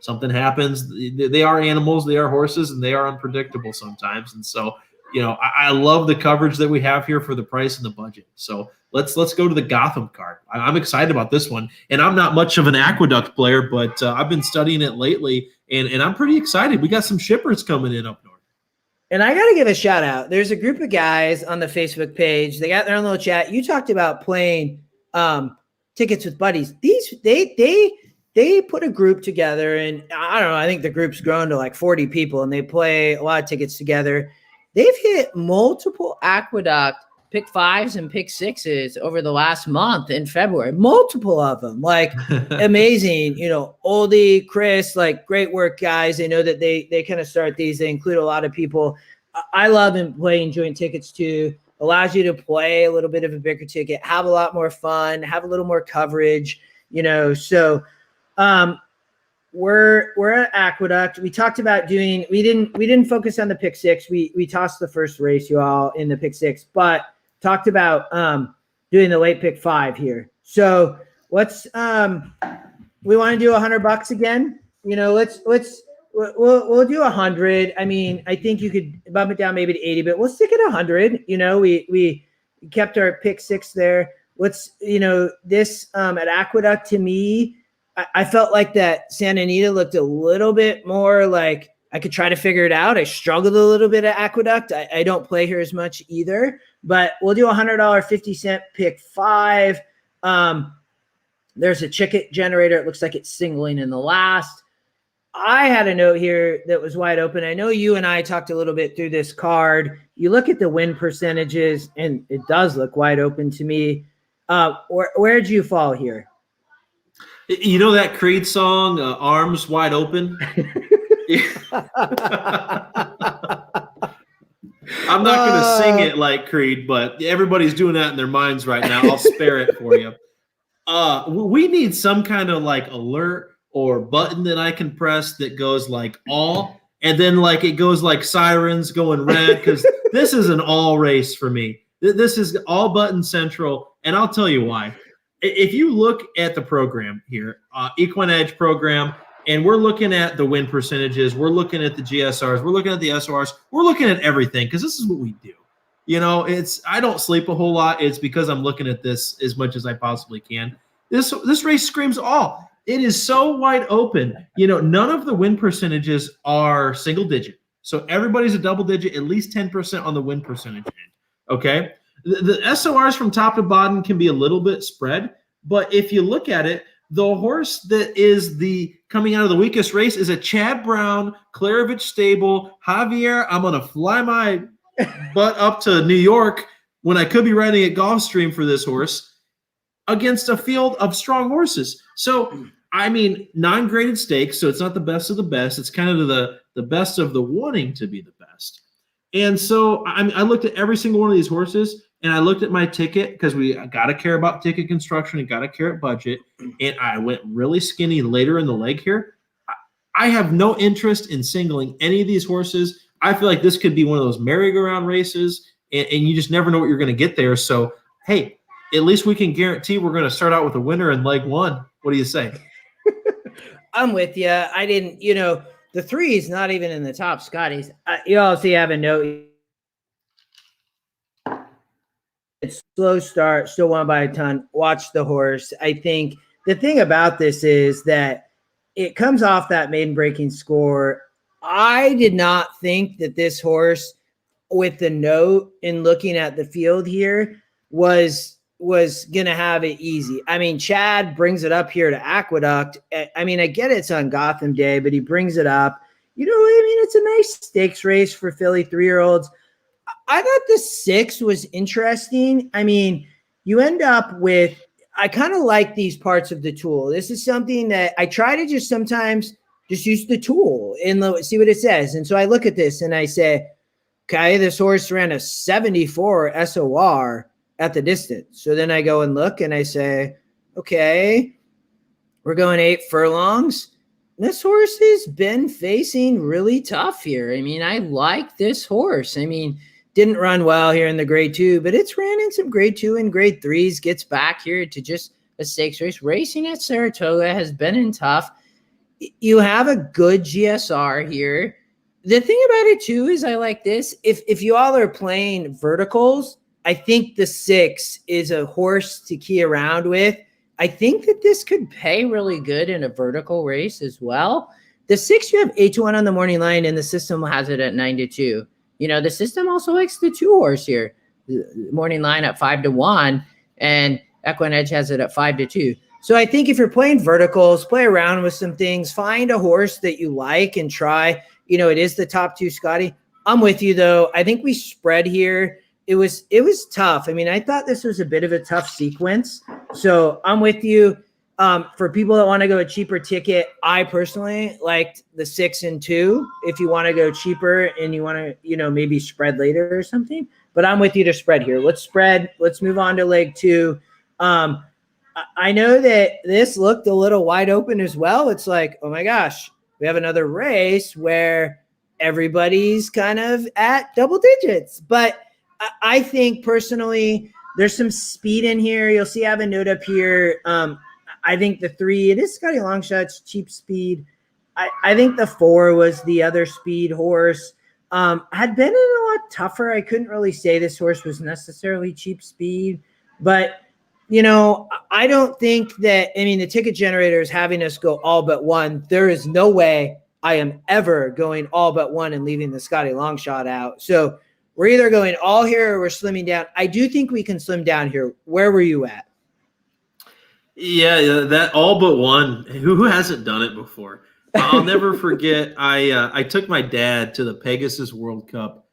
S2: something happens, they are animals, they are horses, and they are unpredictable sometimes. And so, I love the coverage that we have here for the price and the budget. So let's go to the Gotham card. I'm excited about this one. And I'm not much of an Aqueduct player, but I've been studying it lately, and I'm pretty excited. We got some shippers coming in up north.
S3: And I got to give a shout out. There's a group of guys on the Facebook page. They got their own little chat. You talked about playing tickets with buddies. They put a group together, and I don't know, I think the group's grown to like 40 people, and they play a lot of tickets together. They've hit multiple Aqueduct pick 5s and pick 6s over the last month in February, multiple of them, like amazing, Oldie, Chris, like great work, guys. They know that they kind of start these. They include a lot of people. I love playing joint tickets too. Allows you to play a little bit of a bigger ticket, have a lot more fun, have a little more coverage, so we're at Aqueduct. We talked about we didn't focus on the pick 6. We tossed the first race, you all, in the pick 6, but talked about doing the late pick 5 here. So let's we want to do $100 again. We'll do 100. I mean, I think you could bump it down maybe to 80, but we'll stick at 100. We kept our pick 6 there. Let's this at Aqueduct, to me, I felt like that Santa Anita looked a little bit more like I could try to figure it out. I struggled a little bit at Aqueduct. I don't play here as much either, but we'll do $100 50 pick 5. There's a ticket generator. It looks like it's singling in the last. I had a note here that was wide open. I know you and I talked a little bit through this card. You look at the win percentages, and it does look wide open to me. Where'd you fall here?
S2: That Creed song, Arms Wide Open? I'm not going to sing it like Creed, but everybody's doing that in their minds right now. I'll spare it for you. We need some kind of like alert or button that I can press that goes like all, and then like it goes like sirens going red, because this is an all race for me. This is all button central, and I'll tell you why. If you look at the program here, EquinEdge program, and we're looking at the win percentages, we're looking at the GSRs, we're looking at the SORs, we're looking at everything, because this is what we do. I don't sleep a whole lot. It's because I'm looking at this as much as I possibly can. This race screams all. It is so wide open. None of the win percentages are single digit. So everybody's a double digit, at least 10% on the win percentage end. Okay? The SORs from top to bottom can be a little bit spread, but if you look at it, the horse that is coming out of the weakest race is a Chad Brown, Klarovich stable. Javier, I'm going to fly my butt up to New York when I could be riding at Gulfstream for this horse against a field of strong horses. So, I mean, non-graded stakes, so it's not the best of the best. It's kind of the best of the wanting to be the best. And so I looked at every single one of these horses, and I looked at my ticket, because we got to care about ticket construction and got to care about budget. And I went really skinny later in the leg here. I have no interest in singling any of these horses. I feel like this could be one of those merry-go-round races, and you just never know what you're going to get there. So, hey, at least we can guarantee we're going to start out with a winner in leg 1. What do you say?
S3: I'm with you. I didn't, the 3 is not even in the top Scotties. You also have a note. It's slow start, still won by a ton. Watch the horse. I think the thing about this is that it comes off that maiden breaking score. I did not think that this horse, with the note and looking at the field here, was going to have it easy. I mean, Chad brings it up here to Aqueduct. I mean, I get it's on Gotham Day, but he brings it up. It's a nice stakes race for Philly 3-year-olds. I thought the 6 was interesting. I mean, you end up with, I kind of like these parts of the tool. This is something that I try to just sometimes just use the tool and see what it says. And so I look at this and I say, okay, this horse ran a 74 SOR at the distance. So then I go and look and I say, okay, we're going 8 furlongs. This horse has been facing really tough here. I mean, I like this horse. I mean, didn't run well here in the grade 2, but it's ran in some grade 2 and grade 3s, gets back here to just a stakes race. Racing at Saratoga has been in tough. You have a good GSR here. The thing about it too is I like this. If you all are playing verticals, I think the 6 is a horse to key around with. I think that this could pay really good in a vertical race as well. The 6, you have 8-1 on the morning line, and the system has it at 9-2. The system also likes the 2 horse here. The morning line at 5-1, and EquinEdge has it at 5-2. So I think if you're playing verticals, play around with some things, find a horse that you like and try. It is the top 2, Scotty. I'm with you though. I think we spread here. It was tough. I mean, I thought this was a bit of a tough sequence. So I'm with you. For people that want to go a cheaper ticket, I personally liked the 6 and 2. If you want to go cheaper and you want to, maybe spread later or something. But I'm with you to spread here. Let's spread. Let's move on to leg 2. I know that this looked a little wide open as well. It's like, oh my gosh, we have another race where everybody's kind of at double digits. But I think personally, there's some speed in here. You'll see I have a note up here. I think the 3, it is Scotty Longshot's cheap speed. I think the 4 was the other speed horse. Had been in a lot tougher. I couldn't really say this horse was necessarily cheap speed, but I don't think that, the ticket generator is having us go all but 1. There is no way I am ever going all but 1 and leaving the Scotty Longshot out. So we're either going all here or we're slimming down. I do think we can slim down here. Where were you at?
S2: Yeah, that all but 1. Who hasn't done it before? I'll never forget. I took my dad to the Pegasus World Cup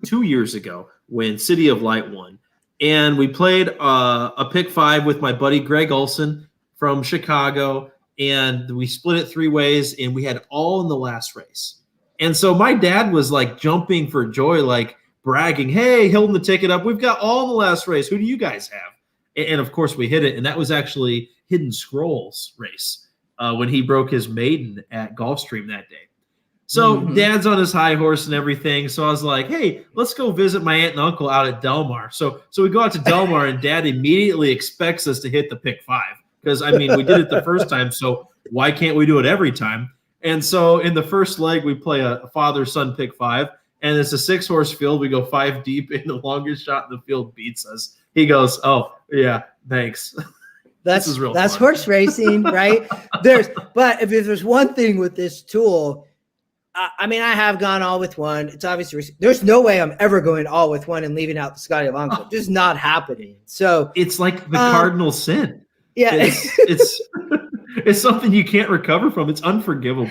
S2: 2 years ago when City of Light won. And we played a pick 5 with my buddy Greg Olson from Chicago, and we split it 3 ways, and we had all in the last race. And so my dad was like jumping for joy, like bragging, "Hey, holding the ticket up. We've got all in the last race. Who do you guys have?" And of course, we hit it, and that was actually Hidden Scrolls race when he broke his maiden at Gulfstream that day. So Dad's on his high horse and everything. So I was like, hey, let's go visit my aunt and uncle out at Del Mar. So we go out to Del Mar, and Dad immediately expects us to hit the pick 5 because, we did it the first time. So why can't we do it every time? And so in the first leg, we play a father-son pick 5, and it's a 6-horse field. We go 5 deep, and the longest shot in the field beats us. He goes, "Oh, yeah, thanks."
S3: That's horse racing, right? But if there's one thing with this tool, I have gone all with 1. It's obviously there's no way I'm ever going all with 1 and leaving out the Scotty Longshot. Oh. Just not happening. So
S2: it's like the cardinal sin.
S3: Yeah,
S2: it's something you can't recover from. It's unforgivable.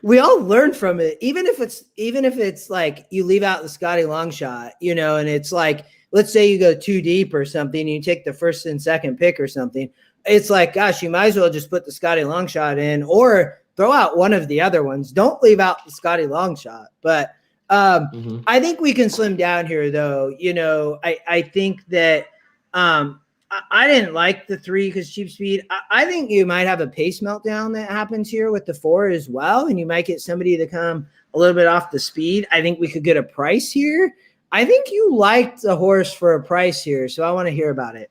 S3: We all learn from it, even if it's like you leave out the Scotty Longshot, and it's like, let's say you go 2 deep or something, and you take the first and second pick or something. It's like, gosh, you might as well just put the Scotty Longshot in, or throw out one of the other ones. Don't leave out the Scotty Longshot. But I think we can slim down here, though. I think that I didn't like the 3 because cheap speed. I think you might have a pace meltdown that happens here with the 4 as well, and you might get somebody to come a little bit off the speed. I think we could get a price here. I think you liked the horse for a price here, so I want to hear about it.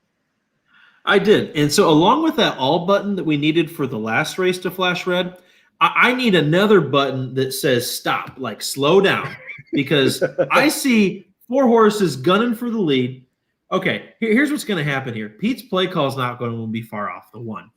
S2: I did. And so along with that all button that we needed for the last race to flash red, I need another button that says stop, like slow down, because I see 4 horses gunning for the lead. Okay, here's what's going to happen here. Pete's play call is not going to be far off, the 1.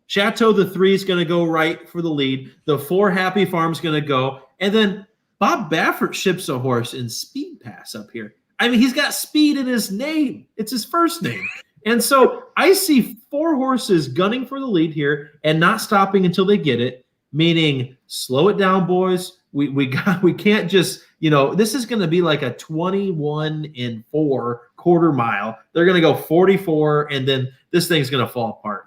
S2: Chateau, the 3, is going to go right for the lead. The 4, Happy Farm's going to go. And then Bob Baffert ships a horse in Speed Pass up here. He's got speed in his name. It's his first name. And so I see 4 horses gunning for the lead here and not stopping until they get it, meaning slow it down, boys. We can't just, this is going to be like a 21-4 quarter mile. They're going to go 44, and then this thing's going to fall apart.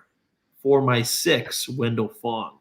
S2: For my 6, Wendell Fong.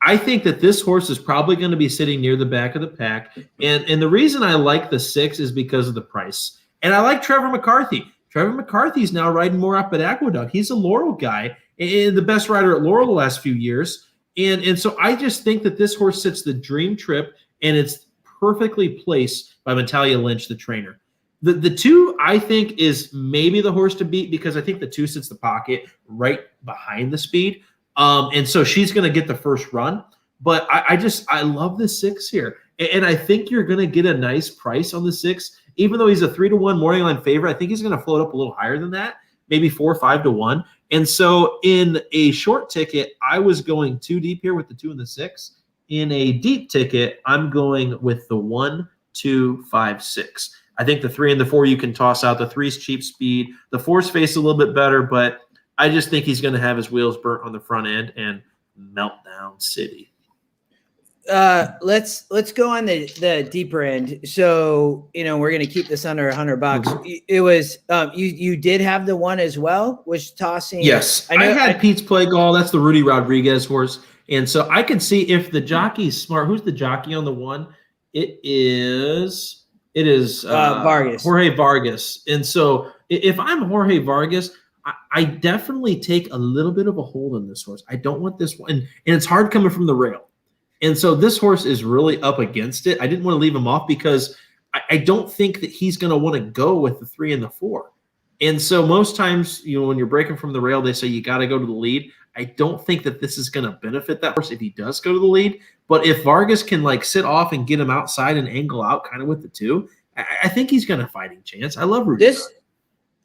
S2: I think that this horse is probably going to be sitting near the back of the pack. And the reason I like the 6 is because of the price. And I like Trevor McCarthy. Trevor McCarthy's now riding more up at Aqueduct. He's a Laurel guy and the best rider at Laurel the last few years. And so I just think that this horse sits the dream trip, and it's perfectly placed by Natalia Lynch, the trainer. The 2, I think, is maybe the horse to beat because I think the 2 sits the pocket right behind the speed. And so she's going to get the first run. But I love the 6 here. And I think you're going to get a nice price on the 6. Even though he's a 3-1 morning line favorite, I think he's going to float up a little higher than that, maybe 4 or 5-1. And so in a short ticket, I was going too deep here with the 2 and the 6. In a deep ticket, I'm going with the 1, 2, 5, 6. I think the 3 and the 4 you can toss out. The 3's cheap speed. The 4's face a little bit better, but I just think he's going to have his wheels burnt on the front end and meltdown city.
S3: Let's go on the deeper end. So, we're going to keep this under $100. It was, you did have the 1 as well, was tossing.
S2: Yes. I had Pete's Play Gall. That's the Rudy Rodriguez horse. And so I can see if the jockey's smart. Who's the jockey on the 1? It is
S3: Vargas.
S2: Jorge Vargas. And so if I'm Jorge Vargas, I definitely take a little bit of a hold on this horse. I don't want this one. And it's hard coming from the rail. And so this horse is really up against it. I didn't want to leave him off because I don't think that he's going to want to go with the 3 and the 4. And so most times, when you're breaking from the rail, they say you got to go to the lead. I don't think that this is going to benefit that horse if he does go to the lead. But if Vargas can sit off and get him outside and angle out kind of with the 2, I think he's got a fighting chance. I love Rudy.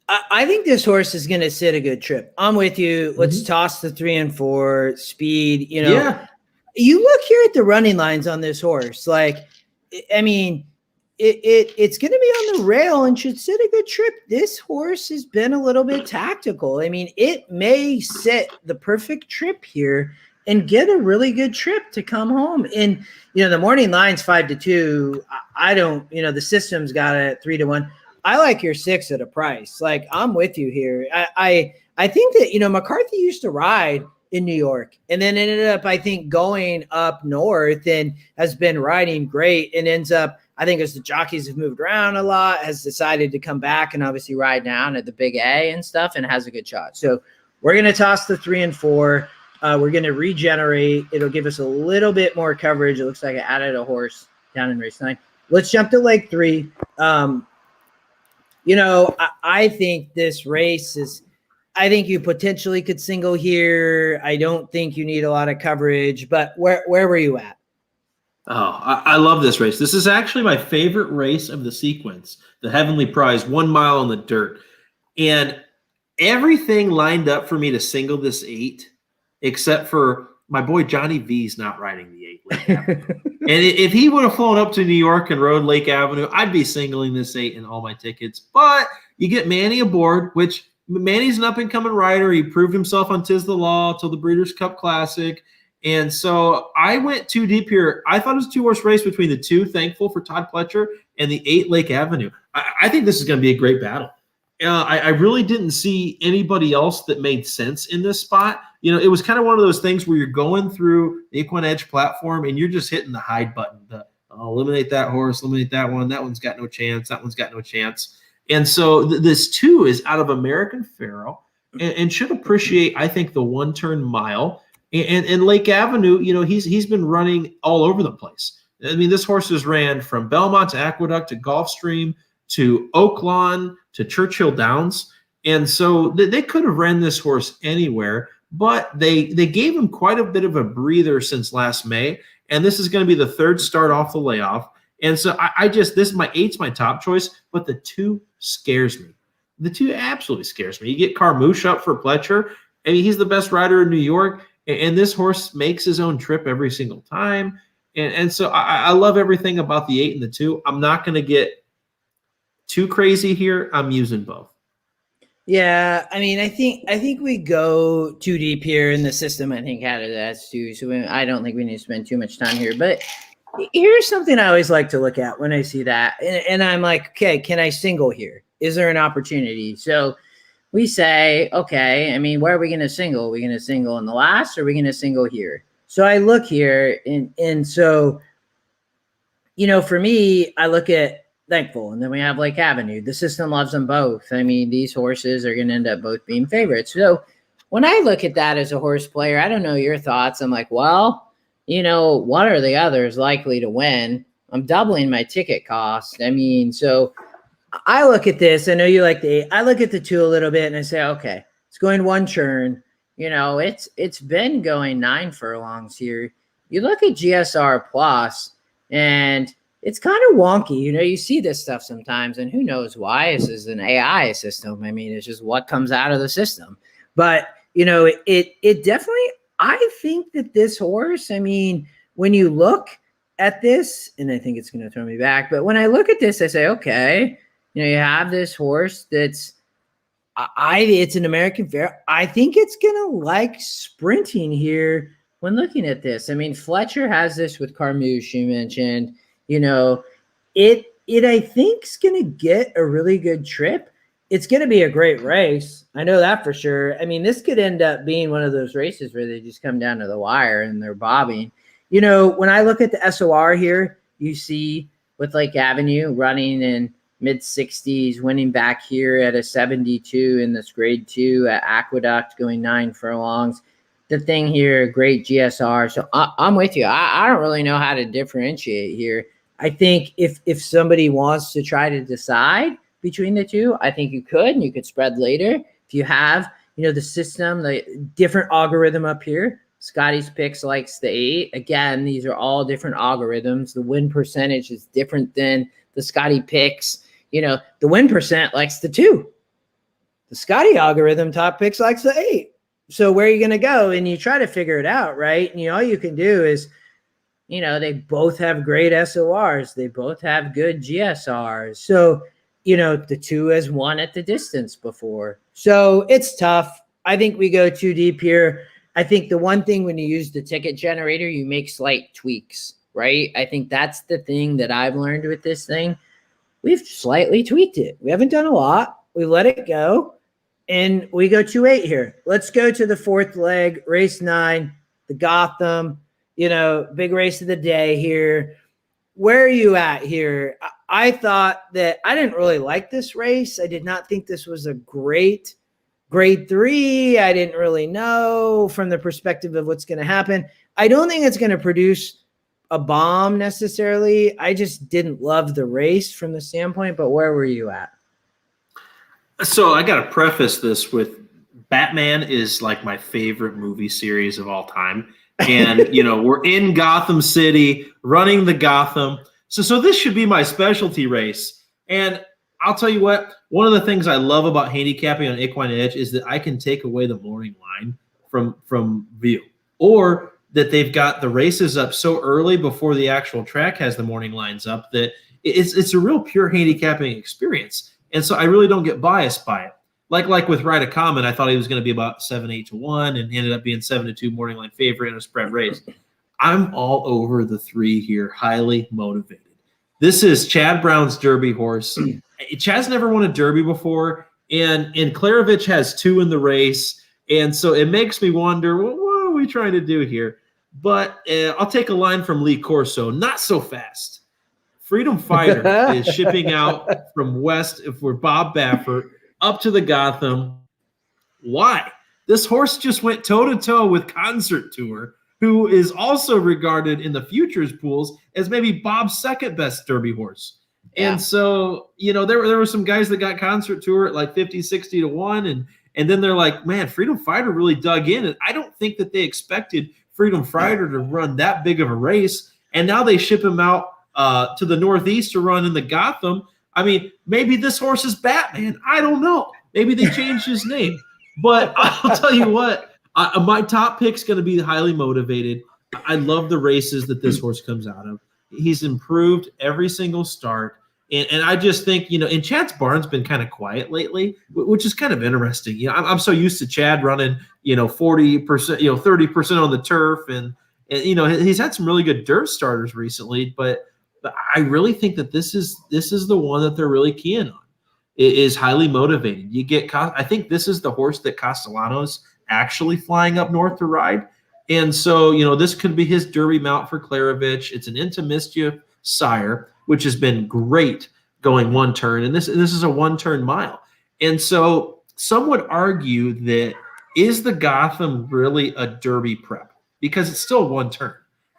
S3: I think this horse is going to sit a good trip. I'm with you. Let's toss the 3 and 4 speed.
S2: Yeah.
S3: You look here at the running lines on this horse. It's going to be on the rail and should sit a good trip. This horse has been a little bit tactical. It may set the perfect trip here and get a really good trip to come home. And, the morning line's 5-2. I don't, the system's got it 3-1. I like your 6 at a price. I'm with you here. I think that, McCarthy used to ride in New York and then ended up, I think, going up north and has been riding great and ends up, I think, as the jockeys have moved around a lot, has decided to come back and obviously ride down at the Big A and stuff and has a good shot. So we're going to toss the 3 and 4. We're going to regenerate. It'll give us a little bit more coverage. It looks like I added a horse down in race 9. Let's jump to leg 3. I think this race is, I think you potentially could single here. I don't think you need a lot of coverage, but where were you at?
S2: Oh, I love this race. This is actually my favorite race of the sequence, the Heavenly Prize, 1 mile on the dirt. And everything lined up for me to single this 8, except for my boy Johnny V's not riding the 8 Lake Avenue. And if he would have flown up to New York and rode Lake Avenue, I'd be singling this 8 in all my tickets. But you get Manny aboard, which Manny's an up-and-coming rider. He proved himself on Tis the Law till the Breeders' Cup Classic. And so I went too deep here. I thought it was a 2-horse race between the 2, thankful for Todd Pletcher, and the 8 Lake Avenue. I think this is going to be a great battle. I really didn't see anybody else that made sense in this spot. It was kind of one of those things where you're going through the EquinEdge platform and you're just hitting the hide button. Eliminate that horse, eliminate that one. That one's got no chance. That one's got no chance. And so this 2 is out of American Pharoah and should appreciate, I think, the 1-turn mile. And Lake Avenue, he's been running all over the place. This horse has ran from Belmont to Aqueduct to Gulfstream to Oaklawn to Churchill Downs. And so they could have ran this horse anywhere, but they gave him quite a bit of a breather since last May. And this is going to be the 3rd start off the layoff. And so my 8's my top choice, but the 2 scares me. The 2 absolutely scares me. You get Carmouche up for Pletcher. He's the best rider in New York. And this horse makes his own trip every single time. And so I love everything about the 8 and the 2. I'm not going to get too crazy here. I'm using both.
S3: Yeah, I think we go too deep here in the system. I think out of that too. So I don't think we need to spend too much time here. But here's something I always like to look at when I see that, and I'm like, okay, can I single here? Is there an opportunity? So we say, okay, where are we going to single? Are we going to single in the last, or are we going to single here? So I look here, and so, for me, I look at Thankful, and then we have Lake Avenue. The system loves them both. These horses are going to end up both being favorites. So when I look at that as a horse player, I don't know your thoughts. I'm like, well, one or the other is likely to win. I'm doubling my ticket cost. So I look at this. I know you like the 8. I look at the 2 a little bit and I say, okay, it's going 1 turn. You know, it's been going 9 furlongs here. You look at GSR plus, and it's kind of wonky. You know, you see this stuff sometimes, and who knows why? This is an AI system. I mean, it's just what comes out of the system. But you know, it definitely. I think that this horse. I mean, when you look at this, and I think it's going to throw me back. But when I look at this, I say, okay, you know, you have this horse that's. It's an American Fair. I think it's gonna like sprinting here when looking at this. I mean, Fletcher has this with Carmouche, you mentioned. You know, it I think is gonna get a really good trip. It's gonna be a great race. I know that for sure. I mean, this could end up being one of those races where they just come down to the wire and they're bobbing. You know, when I look at the SOR here, you see with Lake Avenue running in mid-60s, winning back here at a 72 in this grade 2 at Aqueduct, going 9 furlongs. The thing here, great GSR. So I'm with you. I don't really know how to differentiate here. I think if somebody wants to try to decide between the 2, I think you could, and you could spread later. If you have, you know, the system, the different algorithm up here, Scotty's Picks likes the 8. Again, these are all different algorithms. The win percentage is different than the Scotty Picks. You know, the win percent likes the 2. The Scotty algorithm top picks likes the 8. So where are you going to go? And you try to figure it out, right? And all you can do is, you know, they both have great SORs. They both have good GSRs. So, you know, the 2 has won at the distance before. So it's tough. I think we go too deep here. I think the one thing when you use the ticket generator, you make slight tweaks, right? I think that's the thing that I've learned with this thing. We've slightly tweaked it. We haven't done a lot. We let it go, and we go 2-8 here. Let's go to the 4th leg, race 9, the Gotham, you know, big race of the day here. Where are you at here? I thought that I didn't really like this race. I did not think this was a great grade 3. I didn't really know from the perspective of what's going to happen. I don't think it's going to produce a bomb necessarily. I just didn't love the race from the standpoint, but where were you at?
S2: So I got to preface this with Batman is like my favorite movie series of all time. And, you know, we're in Gotham City running the Gotham. So this should be my specialty race. And I'll tell you what, one of the things I love about handicapping on EquinEdge is that I can take away the morning line from view, or that they've got the races up so early before the actual track has the morning lines up that it's a real pure handicapping experience. And so I really don't get biased by it. Like with Ride a Comet, I thought he was going to be about 7-8 to 1 and ended up being 7-2 morning line favorite in a spread race. I'm all over the 3 here, highly motivated. This is Chad Brown's Derby horse. Chad's never won a Derby before, and Klarovich has 2 in the race. And so it makes me wonder, well, what are we trying to do here? But I'll take a line from Lee Corso. Not so fast. Freedom Fighter is shipping out from west for Bob Baffert up to the Gotham. Why? This horse just went toe-to-toe with Concert Tour, who is also regarded in the futures pools as maybe Bob's second best Derby horse. Yeah. And so, you know, there were some guys that got Concert Tour at like 50, 60 to 1. And then they're like, man, Freedom Fighter really dug in. And I don't think that they expected Freedom Fighter to run that big of a race. And now they ship him out to the Northeast to run in the Gotham. I mean, maybe this horse is Batman. I don't know. Maybe they changed his name. But I'll tell you what, my top pick's going to be highly motivated. I love the races that this horse comes out of. He's improved every single start. And I just think, you know, and Chad's barn's been kind of quiet lately, which is kind of interesting. You know, I'm so used to Chad running, you know, 40%, you know, 30% on the turf. And, you know, he's had some really good dirt starters recently. But I really think that this is the one that they're really keying on. It is highly motivated. I think this is the horse that Castellanos actually flying up north to ride. And so, you know, this could be his Derby mount for Klarovich. It's an Into Mischief sire, which has been great going 1 turn. And this is a 1-turn mile. And so some would argue that is the Gotham really a Derby prep? Because it's still 1 turn.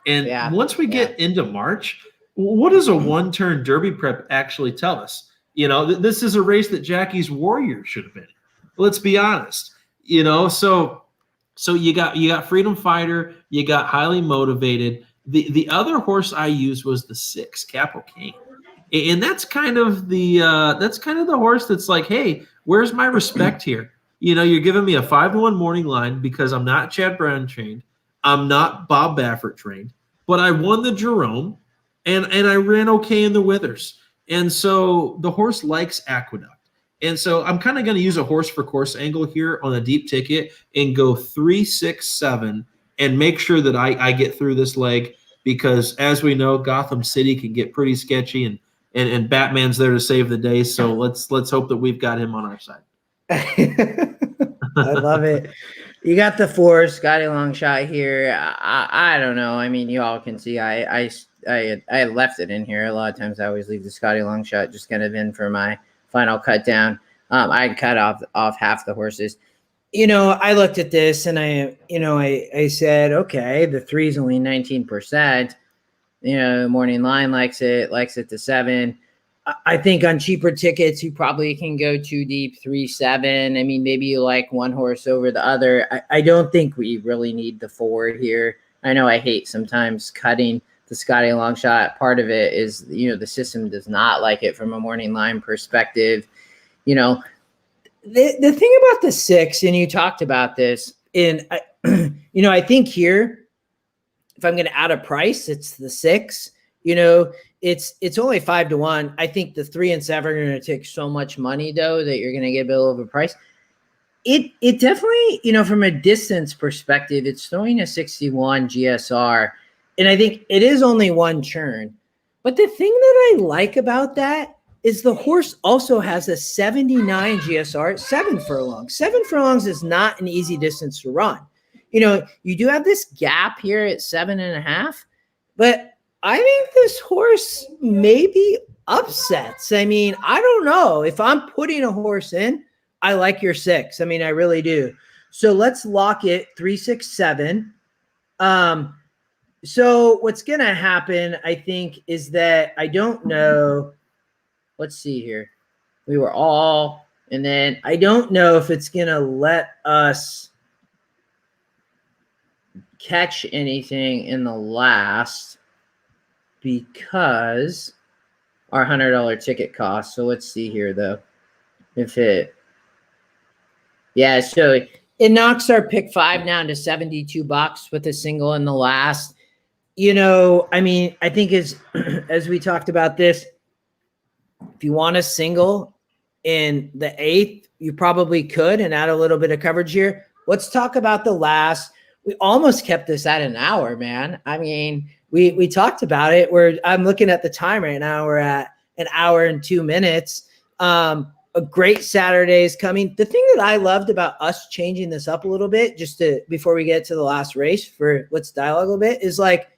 S2: And once we get into March, what does a 1-turn Derby prep actually tell us? This is a race that Jackie's Warrior should have been. Let's be honest. So you got Freedom Fighter, you got Highly Motivated. The other horse I used was the 6, Capital Cane. And that's kind of the horse that's like, hey, where's my respect here? You're giving me a 5-1 morning line because I'm not Chad Brown trained. I'm not Bob Baffert trained, but I won the Jerome and I ran okay in the Withers. And so the horse likes Aqueduct. And so I'm kind of going to use a horse for course angle here on a deep ticket and go 3, 6, 7 and make sure that I get through this leg, because as we know, Gotham City can get pretty sketchy and Batman's there to save the day. So let's hope that we've got him on our side.
S3: I love it. You got the 4, Scotty Longshot here. I don't know. I mean, you all can see I left it in here. A lot of times I always leave the Scotty Longshot just kind of in for my final cut down. I cut off half the horses. I looked at this and I said, okay, the 3 is only 19%. Morning line likes it to 7. I think on cheaper tickets, you probably can go too deep, 3, 7. I mean, maybe you like one horse over the other. I don't think we really need the 4 here. I know I hate sometimes cutting the Scotty Longshot. Part of it is, the system does not like it from a morning line perspective. The thing about the 6, and you talked about this, and I think here, if I'm going to add a price, it's the 6. It's only 5-1. I think the 3 and 7 are going to take so much money, though, that you're going to get a bit of a price. It definitely, from a distance perspective, it's throwing a 61 GSR, and I think it is only one churn. But the thing that I like about that is the horse also has a 79 GSR, 7 furlongs. 7 furlongs is not an easy distance to run. You do have this gap here at 7.5, but I think this horse maybe upsets. I mean, I don't know. If I'm putting a horse in, I like your 6. I mean, I really do. So let's lock it 3, 6, 7. So what's going to happen, I think, is that I don't know. Let's see here. We were all, and then I don't know if it's going to let us catch anything in the last, because our $100 ticket cost. So let's see here, though. So it knocks our pick 5 down to $72 with a single in the last. I mean, I think as we talked about this, if you want a single in the 8th, you probably could and add a little bit of coverage here. Let's talk about the last. We almost kept this at an hour, man. I mean, we talked about it. I'm looking at the time right now. We're at an hour and 2 minutes. A great Saturday is coming. The thing that I loved about us changing this up a little bit, before we get to the last race let's dialogue a little bit, is like,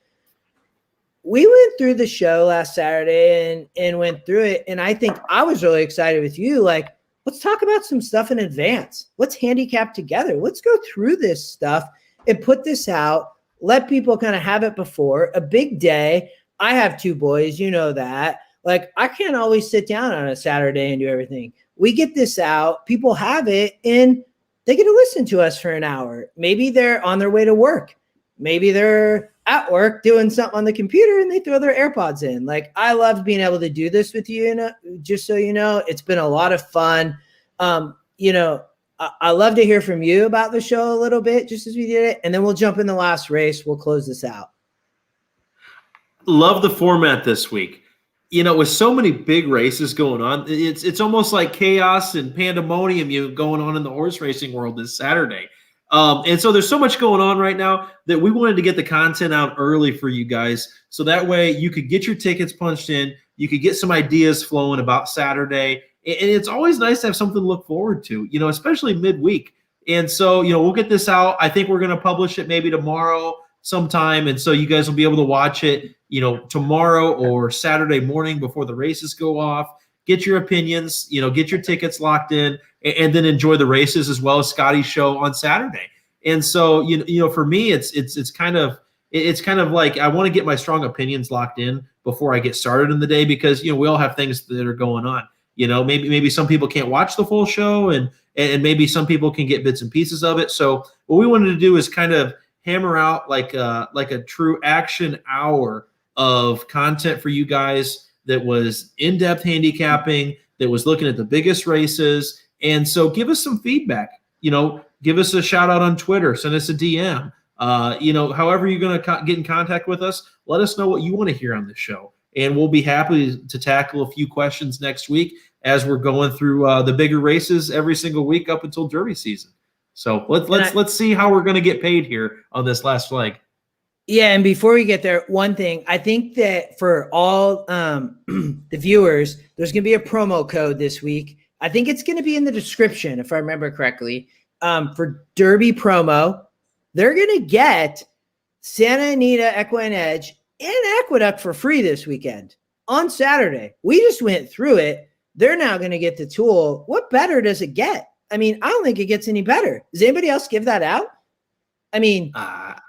S3: we went through the show last Saturday and went through it. And I think I was really excited with you. Like, let's talk about some stuff in advance. Let's handicap together. Let's go through this stuff and put this out. Let people kind of have it before a big day. I have 2 boys, that. Like, I can't always sit down on a Saturday and do everything. We get this out, people have it, and they get to listen to us for an hour. Maybe they're on their way to work. Maybe they're at work doing something on the computer and they throw their AirPods in. Like, I love being able to do this with you. Just so you know, it's been a lot of fun. I love to hear from you about the show a little bit, just as we did it. And then we'll jump in the last race. We'll close this out.
S2: Love the format this week. With so many big races going on, it's almost like chaos and pandemonium going on in the horse racing world this Saturday. And so there's so much going on right now that we wanted to get the content out early for you guys. So that way you could get your tickets punched in. You could get some ideas flowing about Saturday. And it's always nice to have something to look forward to, especially midweek. And so, we'll get this out. I think we're going to publish it maybe tomorrow sometime. And so you guys will be able to watch it, tomorrow or Saturday morning before the races go off. Get your opinions, get your tickets locked in, and then enjoy the races as well as Scotty's show on Saturday. And so, for me, it's kind of like I want to get my strong opinions locked in before I get started in the day, because, we all have things that are going on. Maybe some people can't watch the full show, and maybe some people can get bits and pieces of it. So what we wanted to do is kind of hammer out like a true action hour of content for you guys that was in-depth handicapping, that was looking at the biggest races. And so give us some feedback. Give us a shout out on Twitter, send us a DM. However you're going to get in contact with us, let us know what you want to hear on the show. And we'll be happy to tackle a few questions next week as we're going through the bigger races every single week up until Derby season. So let's see how we're going to get paid here on this last flag.
S3: Yeah, and before we get there, one thing, I think that for all the viewers, there's going to be a promo code this week. I think it's going to be in the description, if I remember correctly, for Derby promo. They're going to get Santa Anita, EquinEdge, and Aqueduct for free this weekend on Saturday. We just went through it. They're now going to get the tool. What better does it get? I mean, I don't think it gets any better. Does anybody else give that out? I mean, I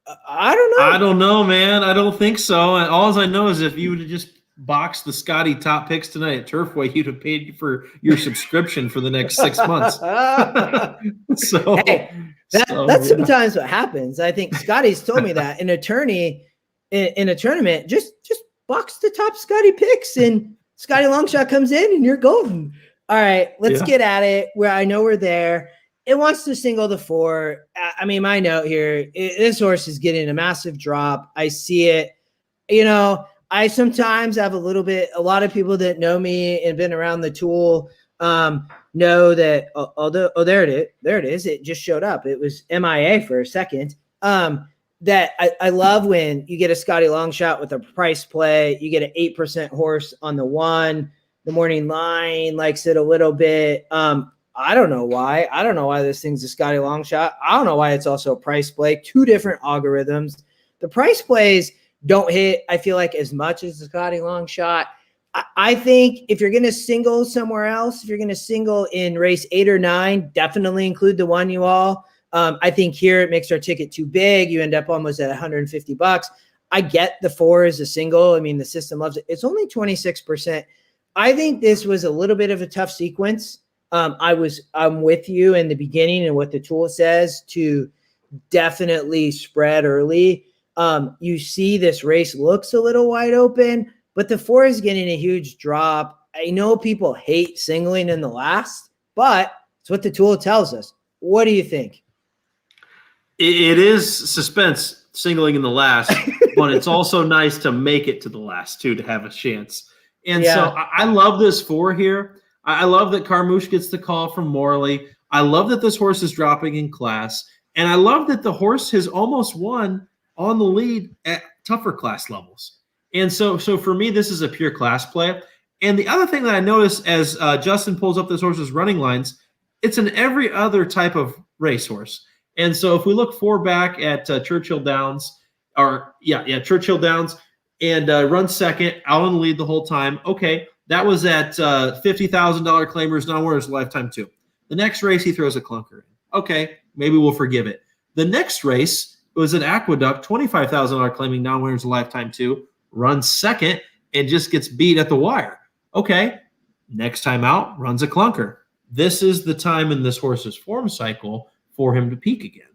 S3: don't know.
S2: I don't know, man. I don't think so. And all I know is if you would have just boxed the Scotty top picks tonight at Turfway, you'd have paid for your subscription for the next 6 months.
S3: That's sometimes what happens. I think Scotty's told me that an attorney in a tournament, just box the top Scotty picks and Scotty Longshot comes in and you're golden. All right, let's get at it. I know we're there. It wants to single the 4. I mean, my note here, this horse is getting a massive drop. I see it. I sometimes have a lot of people that know me and been around the tool know that, there it is. It just showed up. It was MIA for a second. That I love when you get a Scotty Longshot with a price play. You get an 8% horse on the 1. The morning line likes it a little bit. I don't know why. I don't know why this thing's a Scotty Longshot. I don't know why it's also a price play. 2 different algorithms. The price plays don't hit, I feel like, as much as the Scotty Longshot. I think if you're going to single somewhere else, if you're going to single in race 8 or 9, definitely include the 1 you all. I think here it makes our ticket too big. You end up almost at $150. I get the 4 as a single. I mean, the system loves it. It's only 26%. I think this was a little bit of a tough sequence. I'm with you in the beginning and what the tool says to definitely spread early. You see this race looks a little wide open, but the 4 is getting a huge drop. I know people hate singling in the last, but it's what the tool tells us. What do you think?
S2: It is suspense singling in the last, but it's also nice to make it to the last too, to have a chance. And so I love this 4 here. I love that Carmouche gets the call from Morley. I love that this horse is dropping in class. And I love that the horse has almost won on the lead at tougher class levels. And so for me, this is a pure class play. And the other thing that I notice as Justin pulls up this horse's running lines, it's in every other type of racehorse. And so if we look back at Churchill Downs, Churchill Downs, and runs second, out on the lead the whole time. Okay, that was at $50,000 claimers, non-winners lifetime 2. The next race, he throws a clunker in. Okay, maybe we'll forgive it. The next race was an Aqueduct, $25,000 claiming non-winners lifetime 2, runs second and just gets beat at the wire. Okay, next time out, runs a clunker. This is the time in this horse's form cycle for him to peak again.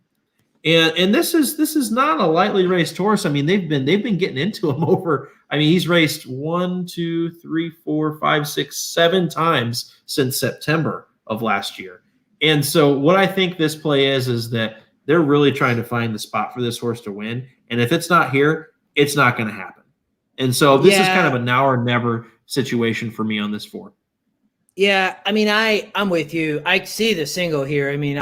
S2: And this is not a lightly raced horse. I mean, they've been getting into him over. I mean, he's raced 1, 2, 3, 4, 5, 6, 7 times since September of last year. And so what I think this play is that they're really trying to find the spot for this horse to win. And if it's not here, it's not going to happen. And so this is kind of a now or never situation for me on this 4.
S3: Yeah, I mean, I'm with you. I see the single here. I mean,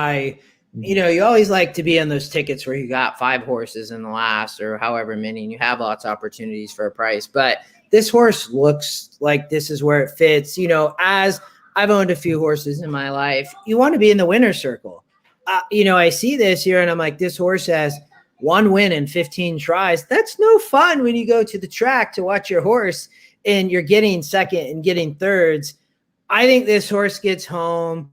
S3: you always like to be on those tickets where you got 5 horses in the last or however many, and you have lots of opportunities for a price. But this horse looks like this is where it fits. As I've owned a few horses in my life, you want to be in the winner's circle. I see this here and I'm like, this horse has 1 win in 15 tries. That's no fun when you go to the track to watch your horse and you're getting second and getting thirds. I think this horse gets home.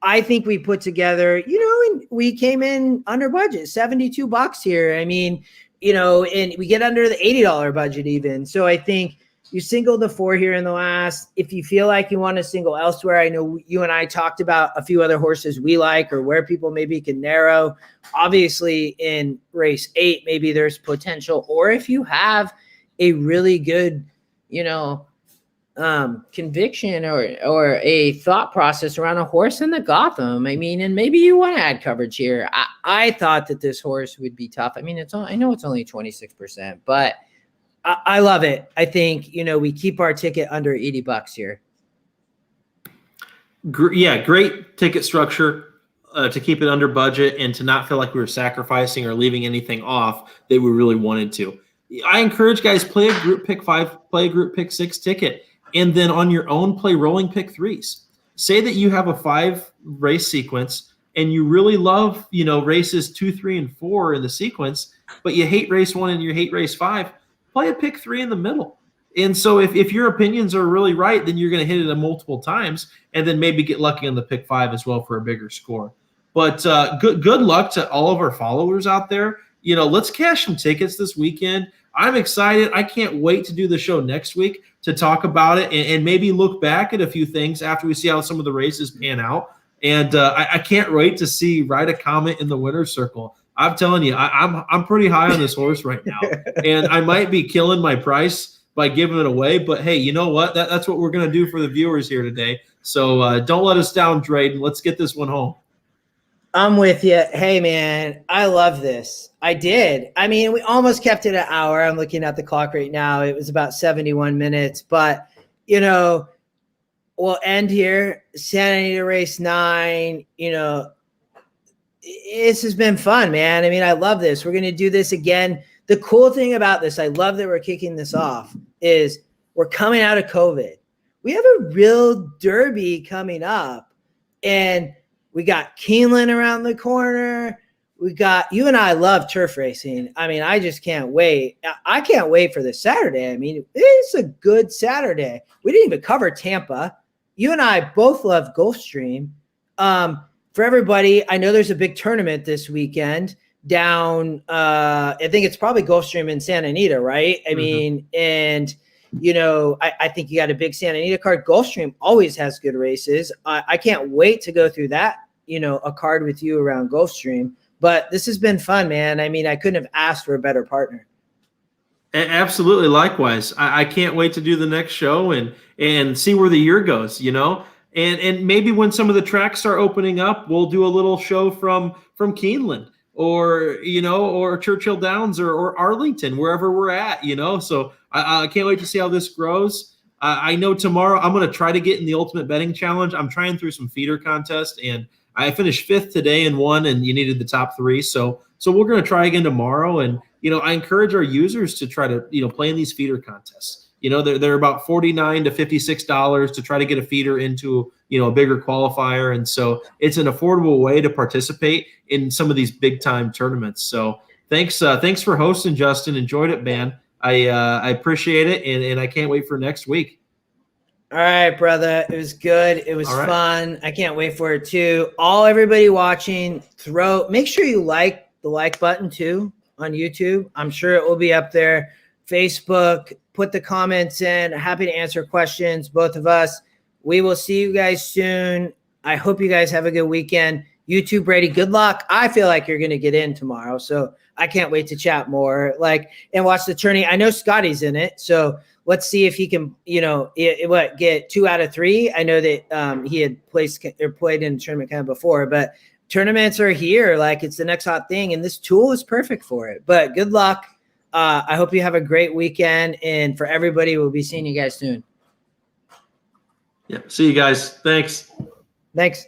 S3: I think we put together, and we came in under budget, $72 here. I mean, and we get under the $80 budget even. So I think You single the 4 here in the last. If you feel like you want to single elsewhere, I know you and I talked about a few other horses we like or where people maybe can narrow. Obviously, in race 8, maybe there's potential. Or if you have a really good, conviction or a thought process around a horse in the Gotham, I mean, and maybe you want to add coverage here. I thought that this horse would be tough. I mean, I know it's only 26%, but I love it. I think, we keep our ticket under $80 here.
S2: Yeah, great ticket structure to keep it under budget and to not feel like we were sacrificing or leaving anything off that we really wanted to. I encourage guys, play a group pick 5, play a group pick 6 ticket, and then on your own, play rolling pick 3s. Say that you have a 5 race sequence and you really love, races 2, 3, and 4 in the sequence, but you hate race 1 and you hate race 5. Play a pick 3 in the middle. And so if your opinions are really right, then you're going to hit it multiple times and then maybe get lucky on the pick 5 as well for a bigger score. But good luck to all of our followers out there. Let's cash some tickets this weekend. I'm excited. I can't wait to do the show next week to talk about it and maybe look back at a few things after we see how some of the races pan out. And I can't wait to see, write a comment in the winner's circle. I'm telling you, I'm pretty high on this horse right now, and I might be killing my price by giving it away. But hey, you know what? That's what we're going to do for the viewers here today. So don't let us down, Drayden. Let's get this one home.
S3: I'm with you. Hey, man, I love this. I did. I mean, we almost kept it an hour. I'm looking at the clock right now. It was about 71 minutes. But, we'll end here. Santa Anita race 9, this has been fun, man. I mean, I love this. We're going to do this again. The cool thing about this, I love that we're kicking this off, is we're coming out of COVID. We have a real derby coming up, and we got Keeneland around the corner. We got, you and I love turf racing. I mean, I just can't wait. I can't wait for this Saturday. I mean, it's a good Saturday. We didn't even cover Tampa. You and I both love Gulfstream. For everybody, I know there's a big tournament this weekend down. I think it's probably Gulfstream in Santa Anita, right? I mean, and I think you got a big Santa Anita card. Gulfstream always has good races. I can't wait to go through that, a card with you around Gulfstream. But this has been fun, man. I mean, I couldn't have asked for a better partner.
S2: Absolutely. Likewise. I can't wait to do the next show and see where the year goes, And maybe when some of the tracks start opening up, we'll do a little show from Keeneland or, or Churchill Downs or Arlington, wherever we're at, So I can't wait to see how this grows. I know tomorrow I'm going to try to get in the Ultimate Betting Challenge. I'm trying through some feeder contests, and I finished 5th today in one, and you needed the top 3. So we're going to try again tomorrow. And, I encourage our users to try to, play in these feeder contests. They're about $49 to $56 to try to get a feeder into, a bigger qualifier. And so it's an affordable way to participate in some of these big time tournaments. So thanks for hosting, Justin. Enjoyed it, man. I appreciate it. And I can't wait for next week.
S3: All right, brother. It was good. It was fun. I can't wait for it too. Everybody watching, make sure you like the like button too on YouTube. I'm sure it will be up there. Facebook, put the comments in. Happy to answer questions, both of us. We will see you guys soon. I hope you guys have a good weekend. YouTube, Brady, good luck. I feel like you're going to get in tomorrow, so I can't wait to chat more and watch the tourney. I know Scotty's in it, so let's see if he can, get 2 out of 3. I know that he had played in a tournament kind of before, but tournaments are here. It's the next hot thing, and this tool is perfect for it. But good luck. I hope you have a great weekend, and for everybody, we'll be seeing you guys soon.
S2: Yeah. See you guys. Thanks.
S3: Thanks.